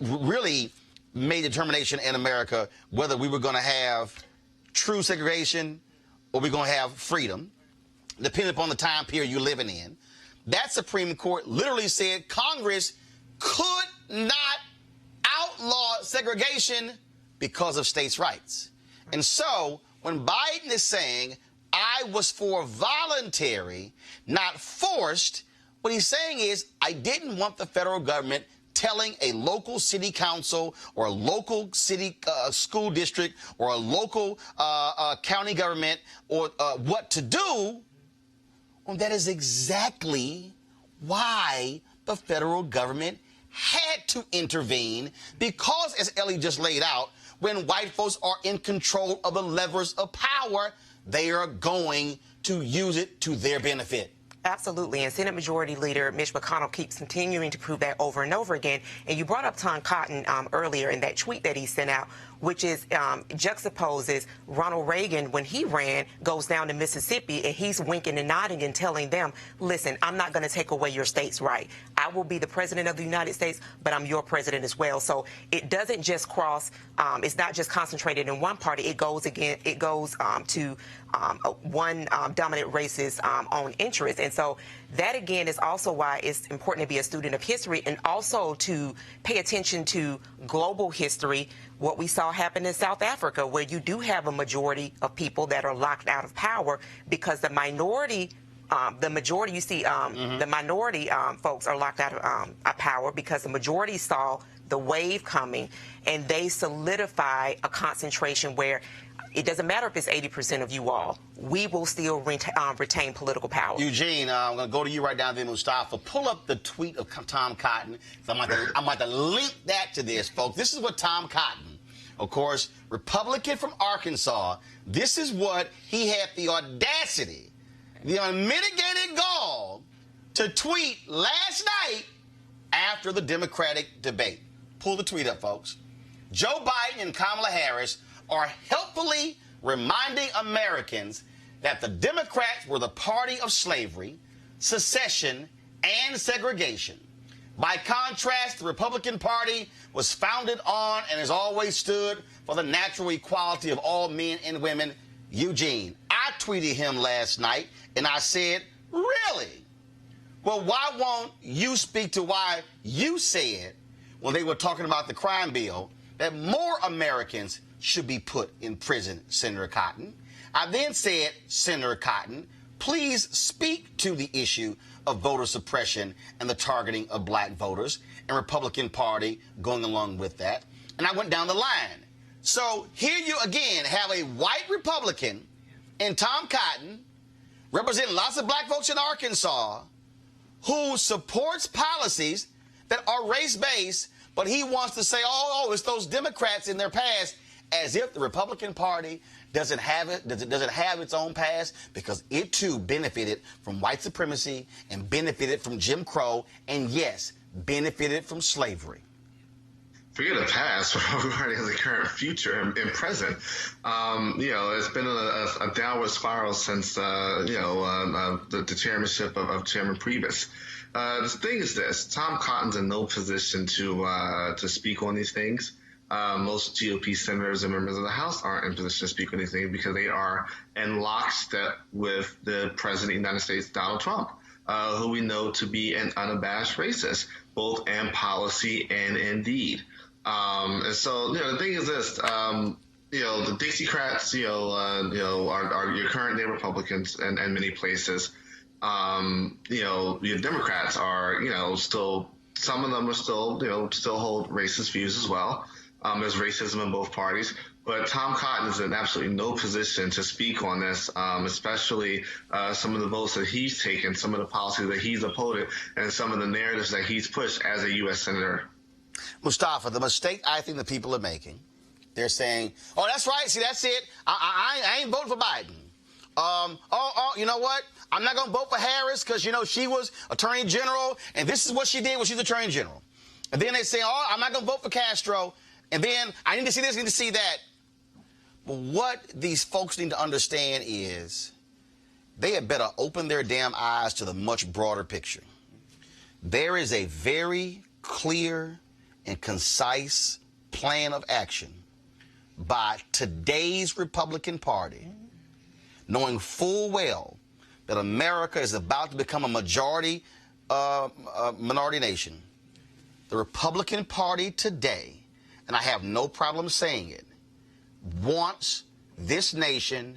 really made a determination in America whether we were going to have true segregation or we're going to have freedom, depending upon the time period you're living in. That Supreme Court literally said Congress could not outlaw segregation because of states' rights. And so when Biden is saying, I was for voluntary, not forced, what he's saying is, I didn't want the federal government telling a local city council or a local city school district or a local county government or what to do. Well, that is exactly why the federal government had to intervene, because, as Ellie just laid out, when white folks are in control of the levers of power, they are going to use it to their benefit. Absolutely. And Senate Majority Leader Mitch McConnell keeps continuing to prove that over and over again. And you brought up Tom Cotton earlier in that tweet that he sent out, which is juxtaposes Ronald Reagan when he ran, goes down to Mississippi, and he's winking and nodding and telling them, listen, I'm not going to take away your state's right. I will be the president of the United States, but I'm your president as well. So it doesn't just cross, it's not just concentrated in one party. It goes to one dominant race's own interest. And so that, again, is also why it's important to be a student of history and also to pay attention to global history, what we saw happen in South Africa, where you do have a majority of people that are locked out of power because the minority, the minority folks are locked out of power because the majority saw the wave coming, and they solidify a concentration where it doesn't matter if it's 80% of you all. We will still retain political power. Eugene, I'm going to go to you right now, then Mustafa. Pull up the tweet of Tom Cotton. I'm about to link that to this, folks. This is what Tom Cotton, of course, Republican from Arkansas, this is what he had the audacity, the unmitigated gall to tweet last night after the Democratic debate. Pull the tweet up, folks. Joe Biden and Kamala Harris are helpfully reminding Americans that the Democrats were the party of slavery, secession, and segregation. By contrast, the Republican Party was founded on and has always stood for the natural equality of all men and women. Eugene, I tweeted him last night, and I said, really? Well, why won't you speak to why you said, when they were talking about the crime bill, that more Americans should be put in prison, Senator Cotton? I then said, Senator Cotton, please speak to the issue of voter suppression and the targeting of black voters, and Republican Party going along with that. And I went down the line. So here you again have a white Republican and Tom Cotton representing lots of black folks in Arkansas who supports policies that are race-based, But he wants to say, oh, it's those Democrats in their past, as if the Republican Party doesn't have its own past, because it too benefited from white supremacy and benefited from Jim Crow, and yes, benefited from slavery. Forget the past, we already have the current, future, and present. It's been a downward spiral since the chairmanship of Chairman Priebus. The thing is this: Tom Cotton's in no position to speak on these things. Most GOP senators and members of the House aren't in position to speak on anything because they are in lockstep with the President of the United States, Donald Trump, who we know to be an unabashed racist, both in policy and in deed. And so, the thing is this, the Dixiecrats, are your current day Republicans in many places. Your Democrats are, still, some of them are still hold racist views as well. There's racism in both parties. But Tom Cotton is in absolutely no position to speak on this, especially some of the votes that he's taken, some of the policies that he's opposed, and some of the narratives that he's pushed as a U.S. Senator. Mustafa, the mistake I think the people are making, they're saying, oh, that's right, see, that's it. I ain't voting for Biden. You know what? I'm not going to vote for Harris because, she was Attorney General, and this is what she did when she was Attorney General. And then they say, oh, I'm not going to vote for Castro, and then I need to see this, I need to see that. But what these folks need to understand is they had better open their damn eyes to the much broader picture. There is a very clear and concise plan of action by today's Republican Party, knowing full well that America is about to become a minority nation. The Republican Party today, and I have no problem saying it, wants this nation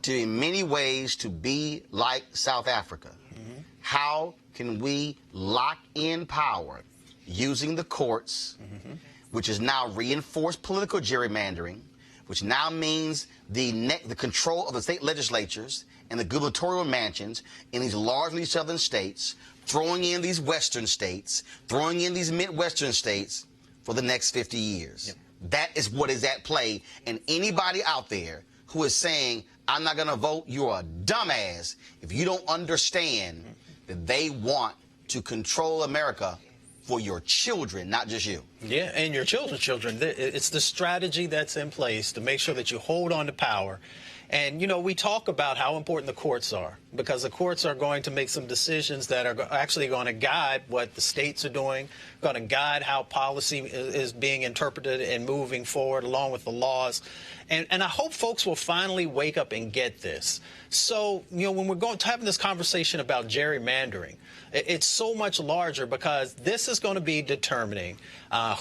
to, in many ways, to be like South Africa. Mm-hmm. How can we lock in power using the courts, mm-hmm. which is now reinforced political gerrymandering, which now means the control of the state legislatures and the gubernatorial mansions in these largely southern states, throwing in these western states, throwing in these midwestern states for the next 50 years. Yep. That is what is at play. And anybody out there who is saying, I'm not going to vote, you're a dumbass if you don't understand that they want to control America for your children, not just you. Yeah, and your children's children. It's the strategy that's in place to make sure that you hold on to power. And, we talk about how important the courts are, because the courts are going to make some decisions that are actually going to guide what the states are doing, going to guide how policy is being interpreted and moving forward along with the laws. And I hope folks will finally wake up and get this. So, when we're having this conversation about gerrymandering, it's so much larger because this is going to be determining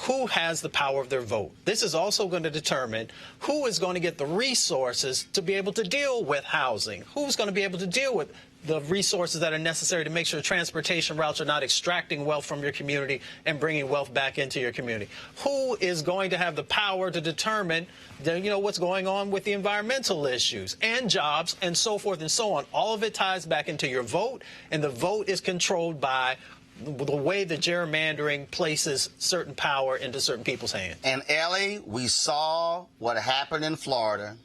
who has the power of their vote. This is also going to determine who is going to get the resources to be able to deal with housing, who's going to be able to deal with the resources that are necessary to make sure transportation routes are not extracting wealth from your community and bringing wealth back into your community. Who is going to have the power to determine, what's going on with the environmental issues and jobs and so forth and so on. All of it ties back into your vote, and the vote is controlled by the way the gerrymandering places certain power into certain people's hands. And, Ellie, we saw what happened in Florida,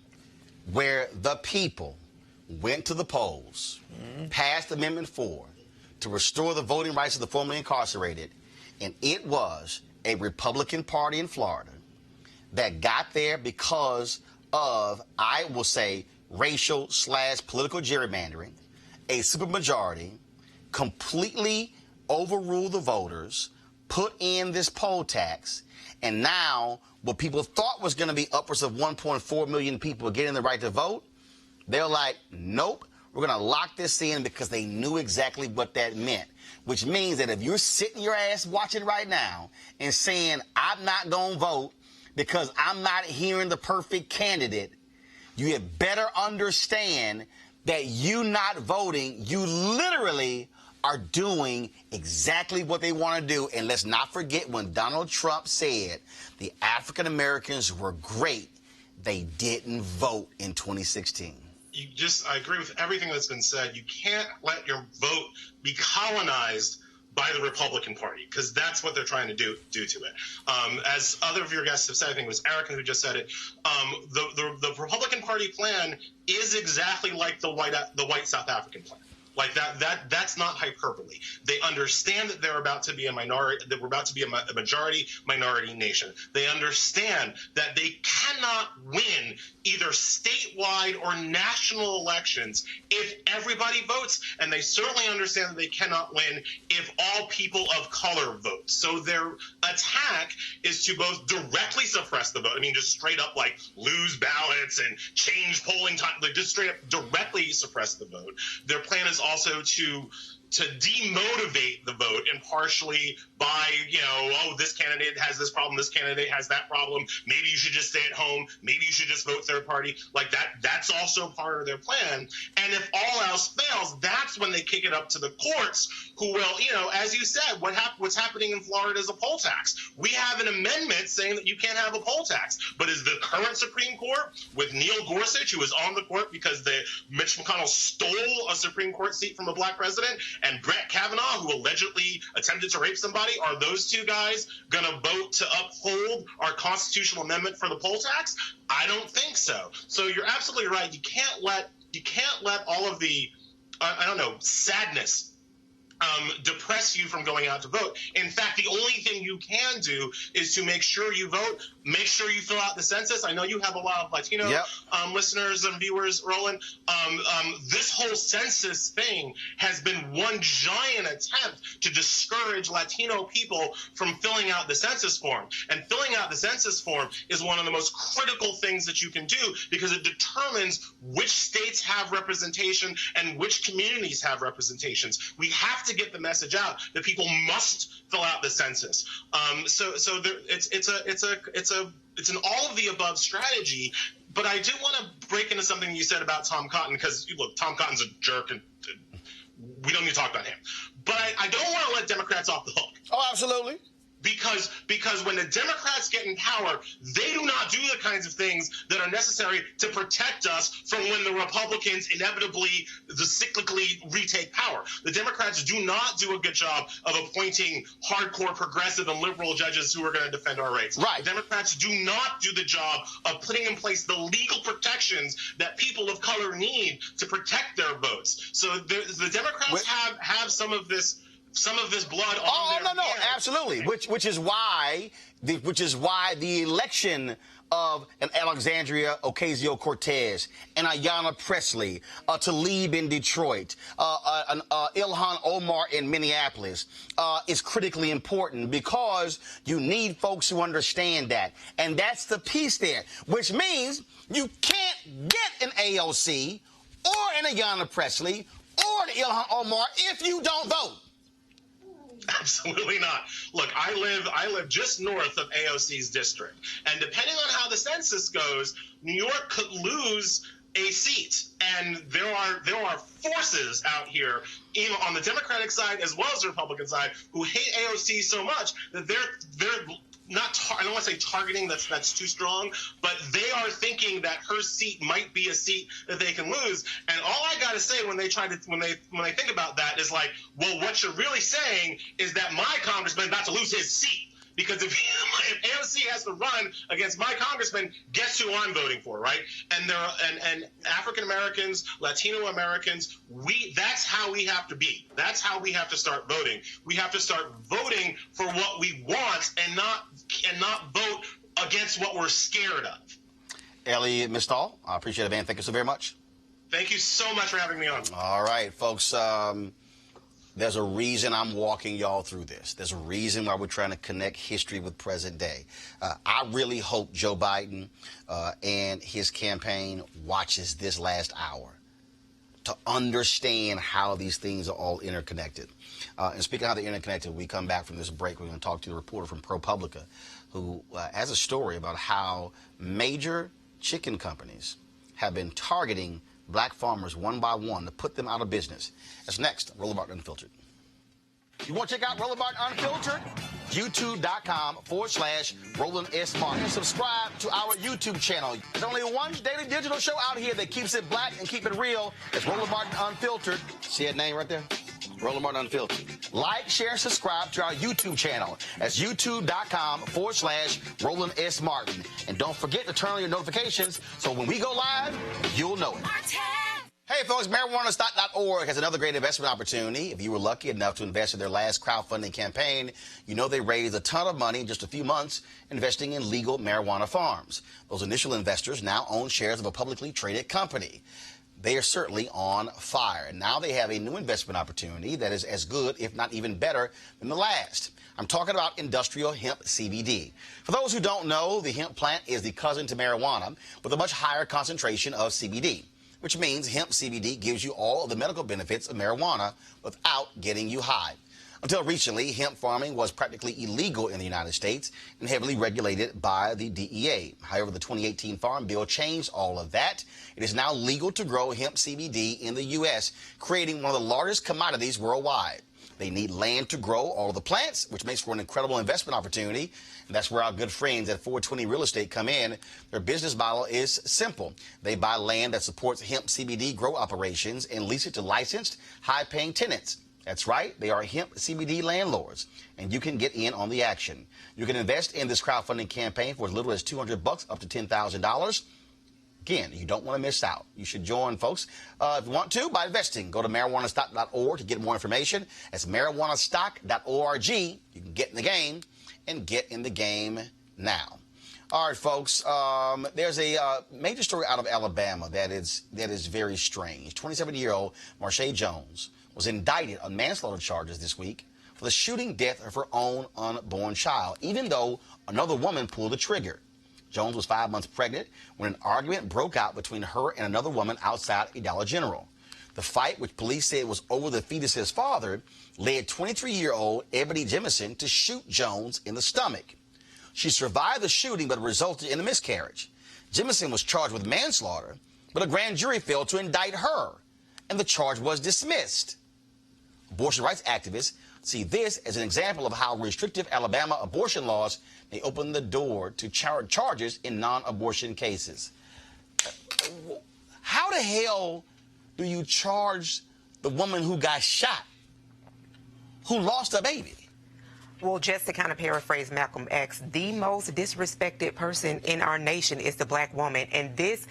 where the people went to the polls, passed Amendment 4 to restore the voting rights of the formerly incarcerated, and it was a Republican Party in Florida that got there because of, I will say, racial/political gerrymandering. A supermajority completely overruled the voters, put in this poll tax, and now what people thought was going to be upwards of 1.4 million people getting the right to vote, they're like, nope, we're going to lock this in, because they knew exactly what that meant, which means that if you're sitting your ass watching right now and saying, I'm not going to vote because I'm not hearing the perfect candidate, you had better understand that you not voting, you literally are doing exactly what they want to do. And let's not forget when Donald Trump said the African Americans were great, they didn't vote in 2016. I agree with everything that's been said. You can't let your vote be colonized by the Republican Party, because that's what they're trying to do to it. As other of your guests have said, I think it was Erica who just said it, the Republican Party plan is exactly like the white South African plan. Like that's not hyperbole. They understand that they're about to be a minority, that we're about to be a majority minority nation. They understand that they cannot win either statewide or national elections if everybody votes, and they certainly understand that they cannot win if all people of color vote. So their attack is to both directly suppress the vote. I mean, just straight up like lose ballots and change polling time, like just straight up directly suppress the vote. Their plan is also to demotivate the vote impartially by, oh, this candidate has this problem, this candidate has that problem, maybe you should just stay at home, maybe you should just vote third party. Like that's also part of their plan. And if all else fails, that's when they kick it up to the courts, who will, as you said, what's happening in Florida is a poll tax. We have an amendment saying that you can't have a poll tax, but is the current Supreme Court with Neil Gorsuch, who was on the court because Mitch McConnell stole a Supreme Court seat from a black president, and Brett Kavanaugh, who allegedly attempted to rape somebody, are those two guys going to vote to uphold our constitutional amendment for the poll tax? I don't think so. So you're absolutely right. You can't let all of the sadness depress you from going out to vote. In fact, the only thing you can do is to make sure you vote, make sure you fill out the census. I know you have a lot of Latino listeners and viewers, Roland. This whole census thing has been one giant attempt to discourage Latino people from filling out the census form. And filling out the census form is one of the most critical things that you can do, because it determines which states have representation and which communities have representations. We have to get the message out that people must fill out the census. It's an all of the above strategy. But I do want to break into something you said about Tom Cotton, because look, Tom Cotton's a jerk, and we don't need to talk about him. But I don't want to let Democrats off the hook. Oh, absolutely. Because when the Democrats get in power, they do not do the kinds of things that are necessary to protect us from when the Republicans inevitably, cyclically retake power. The Democrats do not do a good job of appointing hardcore progressive and liberal judges who are going to defend our rights. Right. The Democrats do not do the job of putting in place the legal protections that people of color need to protect their votes. So the Democrats have some of this blood on their hands. Absolutely. Which is why the election of an Alexandria Ocasio-Cortez, and Ayanna Pressley, Tlaib in Detroit, Ilhan Omar in Minneapolis is critically important, because you need folks who understand that. And that's the piece there, which means you can't get an AOC or an Ayanna Pressley or an Ilhan Omar if you don't vote. Absolutely not. Look, I live just north of AOC's district, and depending on how the census goes, New York could lose a seat. And there are forces out here, even on the Democratic side as well as the Republican side, who hate AOC so much that they're not, I don't want to say targeting, that's too strong, but they are thinking that her seat might be a seat that they can lose. And all I got to say when they think about that is like, well, what you're really saying is that my congressman about to lose his seat. Because if AOC has to run against my congressman, guess who I'm voting for, right? And African Americans, Latino Americans, that's how we have to be. That's how we have to start voting. We have to start voting for what we want and not vote against what we're scared of. Elliot Mistal, I appreciate it, man. Thank you so very much. Thank you so much for having me on. All right, folks. There's a reason I'm walking y'all through this. There's a reason why we're trying to connect history with present day. I really hope Joe Biden and his campaign watches this last hour to understand how these things are all interconnected. And speaking of how they're interconnected, we come back from this break. We're going to talk to a reporter from ProPublica who has a story about how major chicken companies have been targeting black farmers one by one to put them out of business. That's next, Roland Martin Unfiltered. You want to check out Roland Martin Unfiltered? YouTube.com/Roland S. Martin. And subscribe to our YouTube channel. There's only one daily digital show out here that keeps it black and keep it real. It's Roland Martin Unfiltered. See that name right there? Roland Martin Unfiltered. Like, share, and subscribe to our YouTube channel. That's youtube.com/Roland S. Martin. And don't forget to turn on your notifications so when we go live, you'll know it. Hey, folks, marijuanastock.org has another great investment opportunity. If you were lucky enough to invest in their last crowdfunding campaign, you know they raised a ton of money in just a few months investing in legal marijuana farms. Those initial investors now own shares of a publicly traded company. They are certainly on fire. And now they have a new investment opportunity that is as good, if not even better, than the last. I'm talking about industrial hemp CBD. For those who don't know, the hemp plant is the cousin to marijuana with a much higher concentration of CBD, which means hemp CBD gives you all of the medical benefits of marijuana without getting you high. Until recently, hemp farming was practically illegal in the United States and heavily regulated by the DEA. However, the 2018 Farm Bill changed all of that. It is now legal to grow hemp CBD in the U.S., creating one of the largest commodities worldwide. They need land to grow all of the plants, which makes for an incredible investment opportunity. And that's where our good friends at 420 Real Estate come in. Their business model is simple. They buy land that supports hemp CBD grow operations and lease it to licensed, high-paying tenants. That's right, they are hemp CBD landlords, and you can get in on the action. You can invest in this crowdfunding campaign for as little as $200 up to $10,000. Again, you don't want to miss out. You should join, folks, if you want to, by investing. Go to marijuanastock.org to get more information. That's marijuanastock.org. You can get in the game and get in the game now. All right, folks, there's a major story out of Alabama that is very strange. 27-year-old Marsha Jones was indicted on manslaughter charges this week for the shooting death of her own unborn child, even though another woman pulled the trigger. Jones was 5 months pregnant when an argument broke out between her and another woman outside a Dollar General. The fight, which police said was over the fetus's father, led 23-year-old Ebony Jemison to shoot Jones in the stomach. She survived the shooting, but resulted in a miscarriage. Jemison was charged with manslaughter, but a grand jury failed to indict her, and the charge was dismissed. Abortion rights activists see this as an example of how restrictive Alabama abortion laws may open the door to charges in non-abortion cases. How the hell do you charge the woman who got shot, who lost a baby? Well, just to kind of paraphrase Malcolm X, the most disrespected person in our nation is the black woman. And this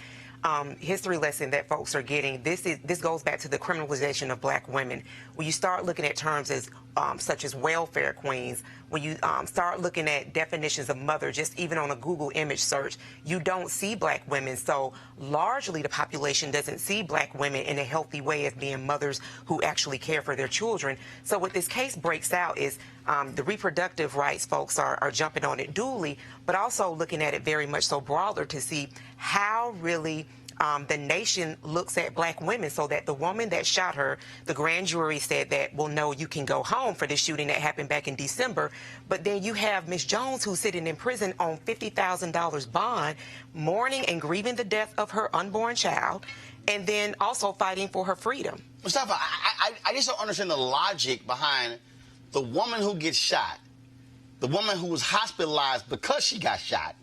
history lesson that folks are getting, this goes back to the criminalization of black women. When you start looking at terms as such as welfare queens, when you start looking at definitions of mother, just even on a Google image search, you don't see black women. So largely the population doesn't see black women in a healthy way as being mothers who actually care for their children. So what this case breaks out is the reproductive rights folks are jumping on it duly, but also looking at it very much so broader to see how really the nation looks at black women, so that the woman that shot her, the grand jury said that, well, no, you can go home for this shooting that happened back in December. But then you have Miss Jones, who's sitting in prison on $50,000 bond, mourning and grieving the death of her unborn child, and then also fighting for her freedom. Mustafa, I just don't understand the logic behind the woman who gets shot, the woman who was hospitalized because she got shot,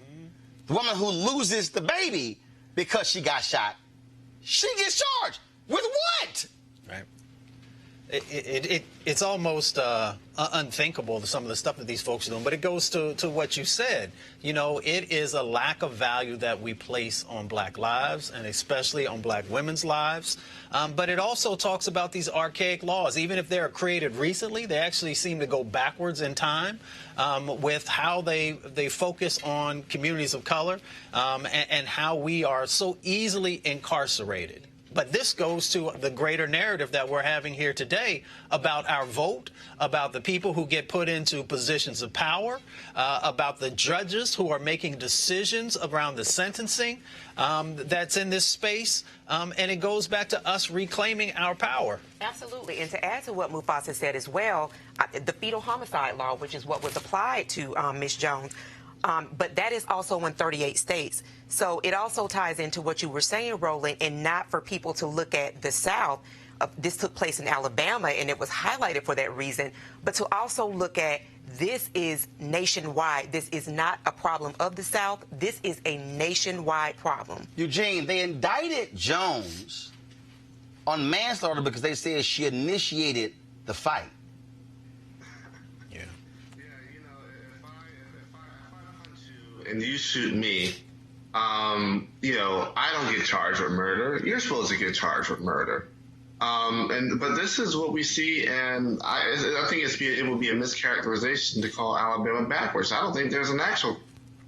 the woman who loses the baby because she got shot. She gets charged with what? Right. It's almost unthinkable, some of the stuff that these folks are doing, but it goes to what you said. You know, it is a lack of value that we place on black lives, and especially on black women's lives. But it also talks about these archaic laws. Even if they're created recently, they actually seem to go backwards in time with how they focus on communities of color and how we are so easily incarcerated. But this goes to the greater narrative that we're having here today about our vote, about the people who get put into positions of power, about the judges who are making decisions around the sentencing that's in this space. And it goes back to us reclaiming our power. Absolutely. And to add to what Mufasa said as well, the fetal homicide law, which is what was applied to Ms. Jones, but that is also in 38 states. So it also ties into what you were saying, Roland, and not for people to look at the South. This took place in Alabama, and it was highlighted for that reason. But to also look at this is nationwide. This is not a problem of the South. This is a nationwide problem. Eugene, they indicted Jones on manslaughter because they said she initiated the fight. and you shoot me, I don't get charged with murder. You're supposed to get charged with murder. But this is what we see, and I think it would be a mischaracterization to call Alabama backwards. I don't think there's an actual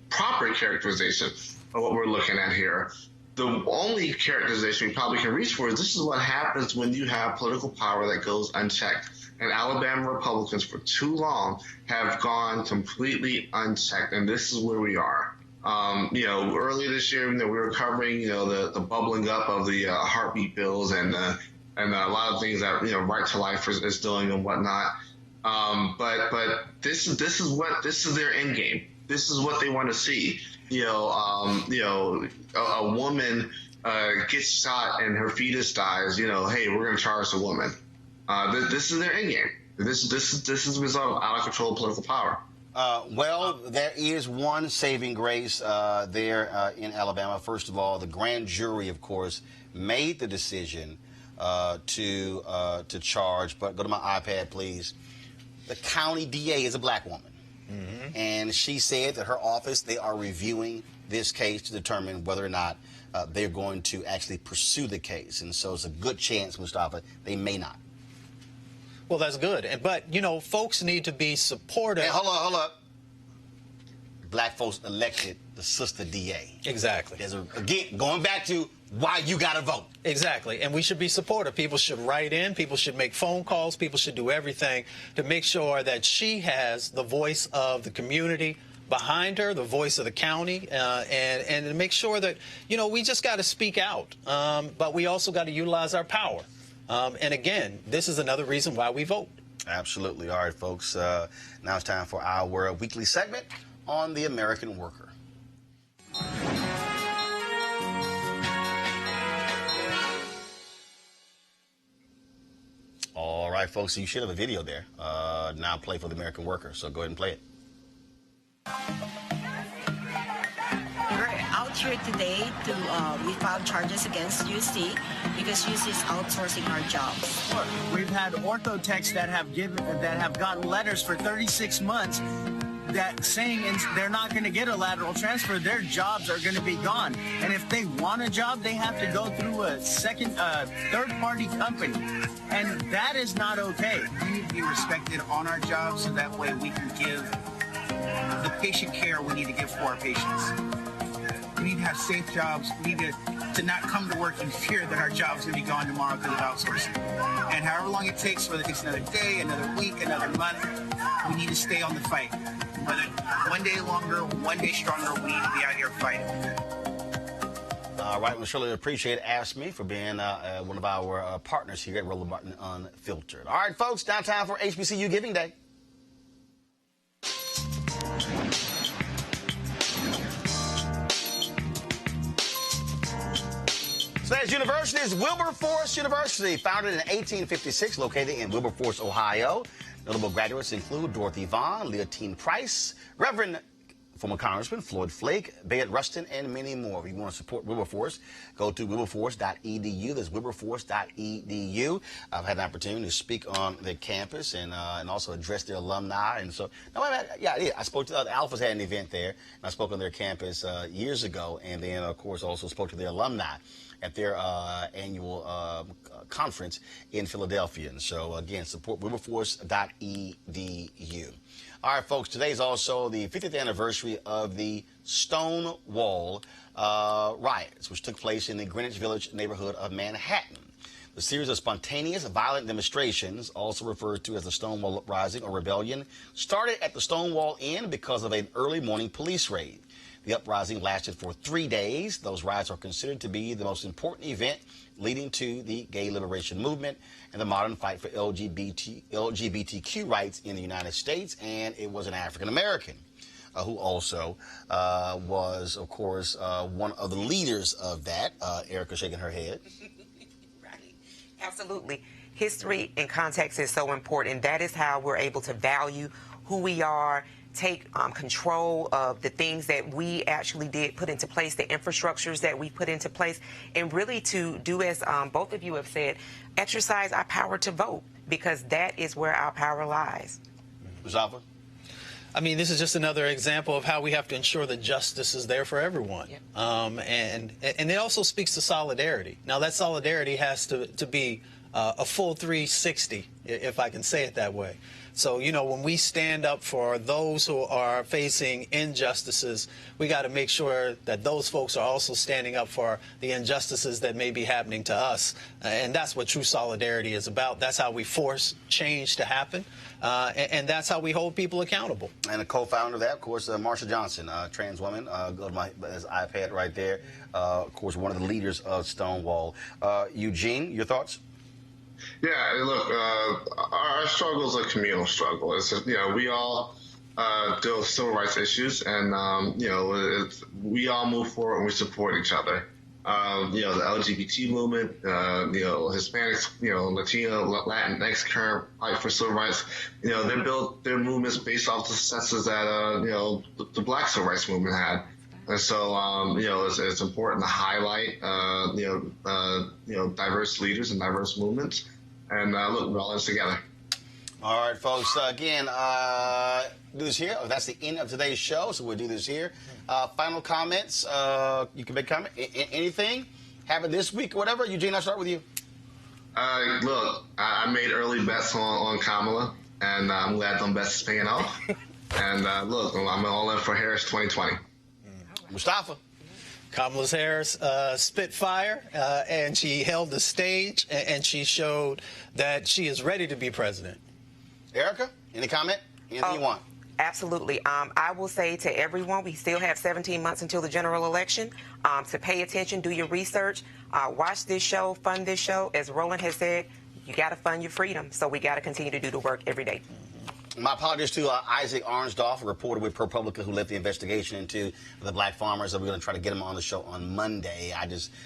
proper characterization of what we're looking at here. The only characterization we probably can reach for is this is what happens when you have political power that goes unchecked. And Alabama Republicans for too long have gone completely unchecked, and this is where we are. Earlier this year, we were covering, the bubbling up of the heartbeat bills and a lot of things that, Right to Life is doing and whatnot. But this is their end game. This is what they want to see. A woman gets shot and her fetus dies. Hey, we're going to charge the woman. This is their end game. This is the result of out of control political power. Well, there is one saving grace there in Alabama. First of all, the grand jury, of course, made the decision to charge. But go to my iPad, please. The county DA is a black woman. Mm-hmm. And she said that her office, they are reviewing this case to determine whether or not they're going to actually pursue the case. And so it's a good chance, Mustafa, they may not. Well, that's good. But, folks need to be supportive. Hey, hold up. Black folks elected the sister DA. Exactly. Again, going back to why you got to vote. Exactly. And we should be supportive. People should write in. People should make phone calls. People should do everything to make sure that she has the voice of the community behind her, the voice of the county, and to make sure that, we just got to speak out. But we also got to utilize our power. And again, this is another reason why we vote. Absolutely. All right, folks. Now it's time for our weekly segment on the American worker. All right, folks. So you should have a video there. Now play for the American worker. So go ahead and play it. We're out here today we filed charges against UC because UC is outsourcing our jobs. Look, we've had ortho techs that have gotten letters for 36 months that saying they're not going to get a lateral transfer. Their jobs are going to be gone. And if they want a job, they have to go through a third-party company. And that is not okay. We need to be respected on our jobs so that way we can give the patient care we need to give for our patients. We need to have safe jobs. We need to not come to work in fear that our job's going to be gone tomorrow because of outsourcing. And however long it takes, whether it takes another day, another week, another month, we need to stay on the fight. Whether one day longer, one day stronger, we need to be out here fighting. All right, well, surely appreciate Ask Me for being one of our partners here at Roland Martin Unfiltered. All right, folks, now time for HBCU Giving Day. Today's university is Wilberforce University, founded in 1856, located in Wilberforce, Ohio. Notable graduates include Dorothy Vaughan, Leontine Price, Reverend former Congressman Floyd Flake, Bayard Rustin, and many more. If you want to support Wilberforce, go to wilberforce.edu. That's wilberforce.edu. I've had an opportunity to speak on their campus and also address their alumni. And so, I spoke to the Alphas had an event there, and I spoke on their campus years ago, and then, of course, also spoke to their alumni at their annual conference in Philadelphia. And so, again, support wilberforce.edu. All right, folks, today is also the 50th anniversary of the Stonewall riots, which took place in the Greenwich Village neighborhood of Manhattan. The series of spontaneous, violent demonstrations, also referred to as the Stonewall Uprising or Rebellion, started at the Stonewall Inn because of an early morning police raid. The uprising lasted for 3 days. Those riots are considered to be the most important event leading to the gay liberation movement and the modern fight for LGBTQ rights in the United States. And it was an African-American who also was, of course, one of the leaders of that. Erica shaking her head. Right. Absolutely. History and context is so important. That is how we're able to value who we are, take control of the things that we actually did put into place, the infrastructures that we put into place, and really to do as both of you have said, exercise our power to vote, because that is where our power lies. Mustafa? I mean, this is just another example of how we have to ensure that justice is there for everyone. Yep. And it also speaks to solidarity. Now, that solidarity has to be a full 360, if I can say it that way. So, you know, when we stand up for those who are facing injustices, we got to make sure that those folks are also standing up for the injustices that may be happening to us. And that's what true solidarity is about. That's how we force change to happen. And that's how we hold people accountable. And a co-founder of that, of course, Marsha Johnson, trans woman. Go to my iPad right there. Of course, one of the leaders of Stonewall. Eugene, your thoughts? Yeah, look, our struggle is a communal struggle. It's just, you know, we all deal with civil rights issues, and you know, we all move forward and we support each other. You know, the LGBT movement, you know, Hispanics, you know, Latino, Latinx current fight for civil rights. You know, they built their movements based off the successes that you know, the Black civil rights movement had. And so, you know, it's important to highlight, you know, diverse leaders and diverse movements. And look, we're all in this together. All right, folks. Again, do this here. That's the end of today's show, so we'll do this here. Final comments. You can make comment. Anything happen this week or whatever. Eugene, I'll start with you. Look, I made early bets on Kamala, and I'm glad them bets is paying off. And look, I'm all in for Harris 2020. Mustafa. Kamala Harris spit fire, and she held the stage, and she showed that she is ready to be president. Erica, any comment? Anything you want? Absolutely. I will say to everyone, we still have 17 months until the general election. To pay attention, do your research, watch this show, fund this show. As Roland has said, you got to fund your freedom, so we got to continue to do the work every day. My apologies to Isaac Arnsdorf, a reporter with ProPublica who led the investigation into the black farmers. We're going to try to get him on the show on Monday.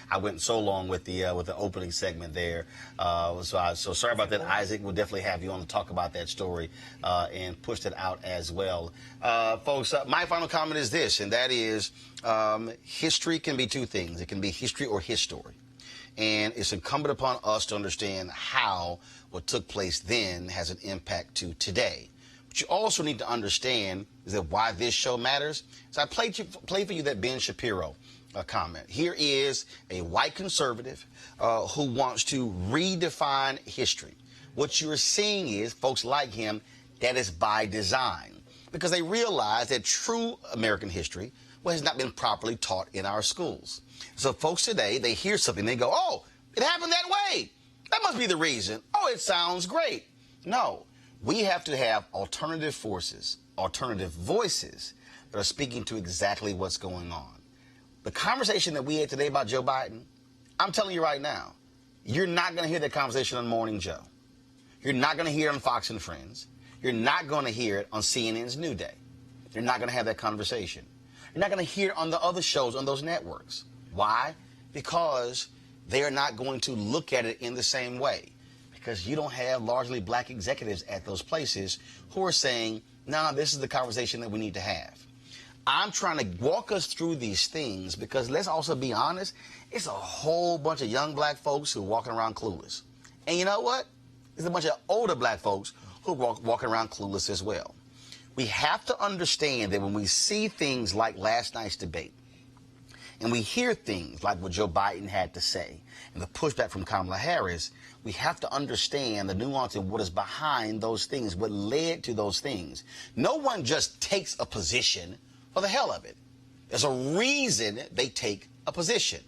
I went so long with the opening segment there. So sorry about that, Isaac. We'll definitely have you on to talk about that story and push that out as well. Folks, my final comment is this, and that is history can be two things. It can be history or history. And it's incumbent upon us to understand how what took place then has an impact to today. What you also need to understand is that why this show matters. So I played for you that Ben Shapiro comment. Here is a white conservative who wants to redefine history. What you're seeing is folks like him, that is by design, because they realize that true American history has not been properly taught in our schools. So folks today, they hear something, they go, oh, it happened that way. That must be the reason. Oh, it sounds great. No. We have to have alternative forces, alternative voices that are speaking to exactly what's going on. The conversation that we had today about Joe Biden, I'm telling you right now, you're not going to hear that conversation on Morning Joe. You're not going to hear it on Fox and Friends. You're not going to hear it on CNN's New Day. You're not going to have that conversation. You're not going to hear it on the other shows on those networks. Why? Because they are not going to look at it in the same way. Because you don't have largely black executives at those places who are saying, no, this is the conversation that we need to have. I'm trying to walk us through these things because let's also be honest, it's a whole bunch of young black folks who are walking around clueless. And you know what? There's a bunch of older black folks who are walking around clueless as well. We have to understand that when we see things like last night's debate, and we hear things like what Joe Biden had to say and the pushback from Kamala Harris, we have to understand the nuance of what is behind those things, what led to those things. No one just takes a position for the hell of it. There's a reason they take a position.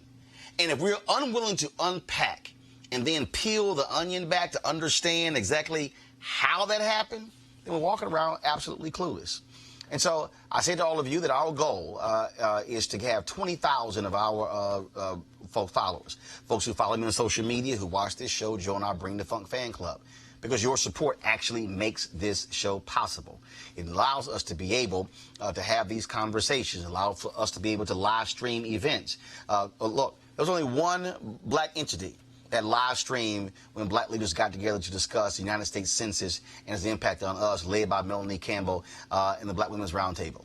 And if we're unwilling to unpack and then peel the onion back to understand exactly how that happened, then we're walking around absolutely clueless. And so I say to all of you that our goal is to have 20,000 of our followers, folks who follow me on social media, who watch this show, join our Bring the Funk fan club, because your support actually makes this show possible. It allows us to be able to have these conversations, allows for us to be able to live stream events. Look, there's only one black entity that live stream when black leaders got together to discuss the United States Census and its impact on us, led by Melanie Campbell and the Black Women's Roundtable.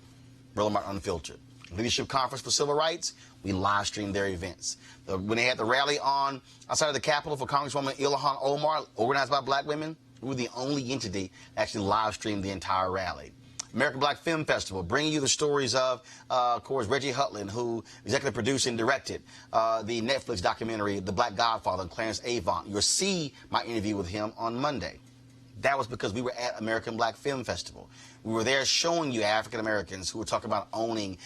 Roland Martin Unfiltered. Leadership Conference for Civil Rights, we live streamed their events. When they had the rally on outside of the Capitol for Congresswoman Ilhan Omar, organized by black women, we were the only entity that actually live streamed the entire rally. American Black Film Festival, bringing you the stories of course, Reggie Hutland, who executive produced and directed the Netflix documentary, The Black Godfather, and Clarence Avant. You'll see my interview with him on Monday. That was because we were at American Black Film Festival. We were there showing you African Americans who were talking about owning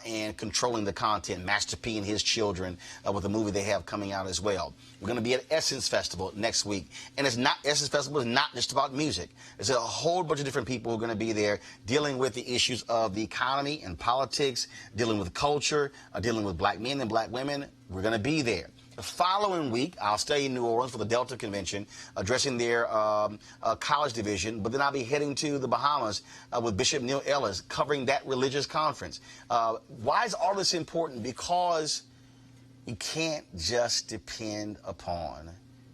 and controlling the content. Master P and his children with a movie they have coming out as well. We're going to be at Essence Festival next week. And Essence Festival is not just about music. There's a whole bunch of different people who are going to be there dealing with the issues of the economy and politics, dealing with culture, dealing with black men and black women. We're going to be there. The following week, I'll stay in New Orleans for the Delta Convention, addressing their college division, but then I'll be heading to the Bahamas with Bishop Neil Ellis, covering that religious conference. Why is all this important? Because you can't just depend upon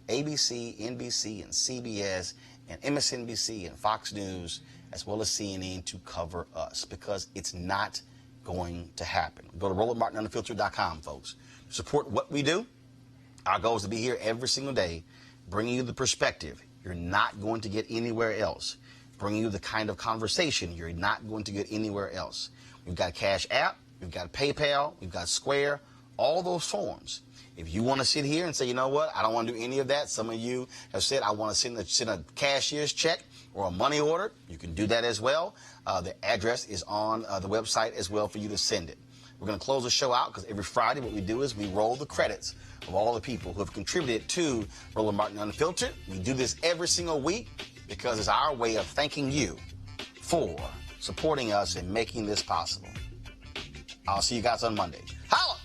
ABC, NBC, and CBS, and MSNBC, and Fox News, as well as CNN to cover us, because it's not going to happen. Go to RolandMartinUnfiltered.com, folks. Support what we do. Our goal is to be here every single day, bringing you the perspective you're not going to get anywhere else, bringing you the kind of conversation you're not going to get anywhere else. We've got a Cash App, we've got PayPal, we've got Square, all those forms. If you want to sit here and say, you know what, I don't want to do any of that. Some of you have said, I want to send a cashier's check or a money order. You can do that as well. The address is on the website as well for you to send it. We're going to close the show out because every Friday what we do is we roll the credits of all the people who have contributed to Roland Martin Unfiltered. We do this every single week because it's our way of thanking you for supporting us and making this possible. I'll see you guys on Monday. Holla!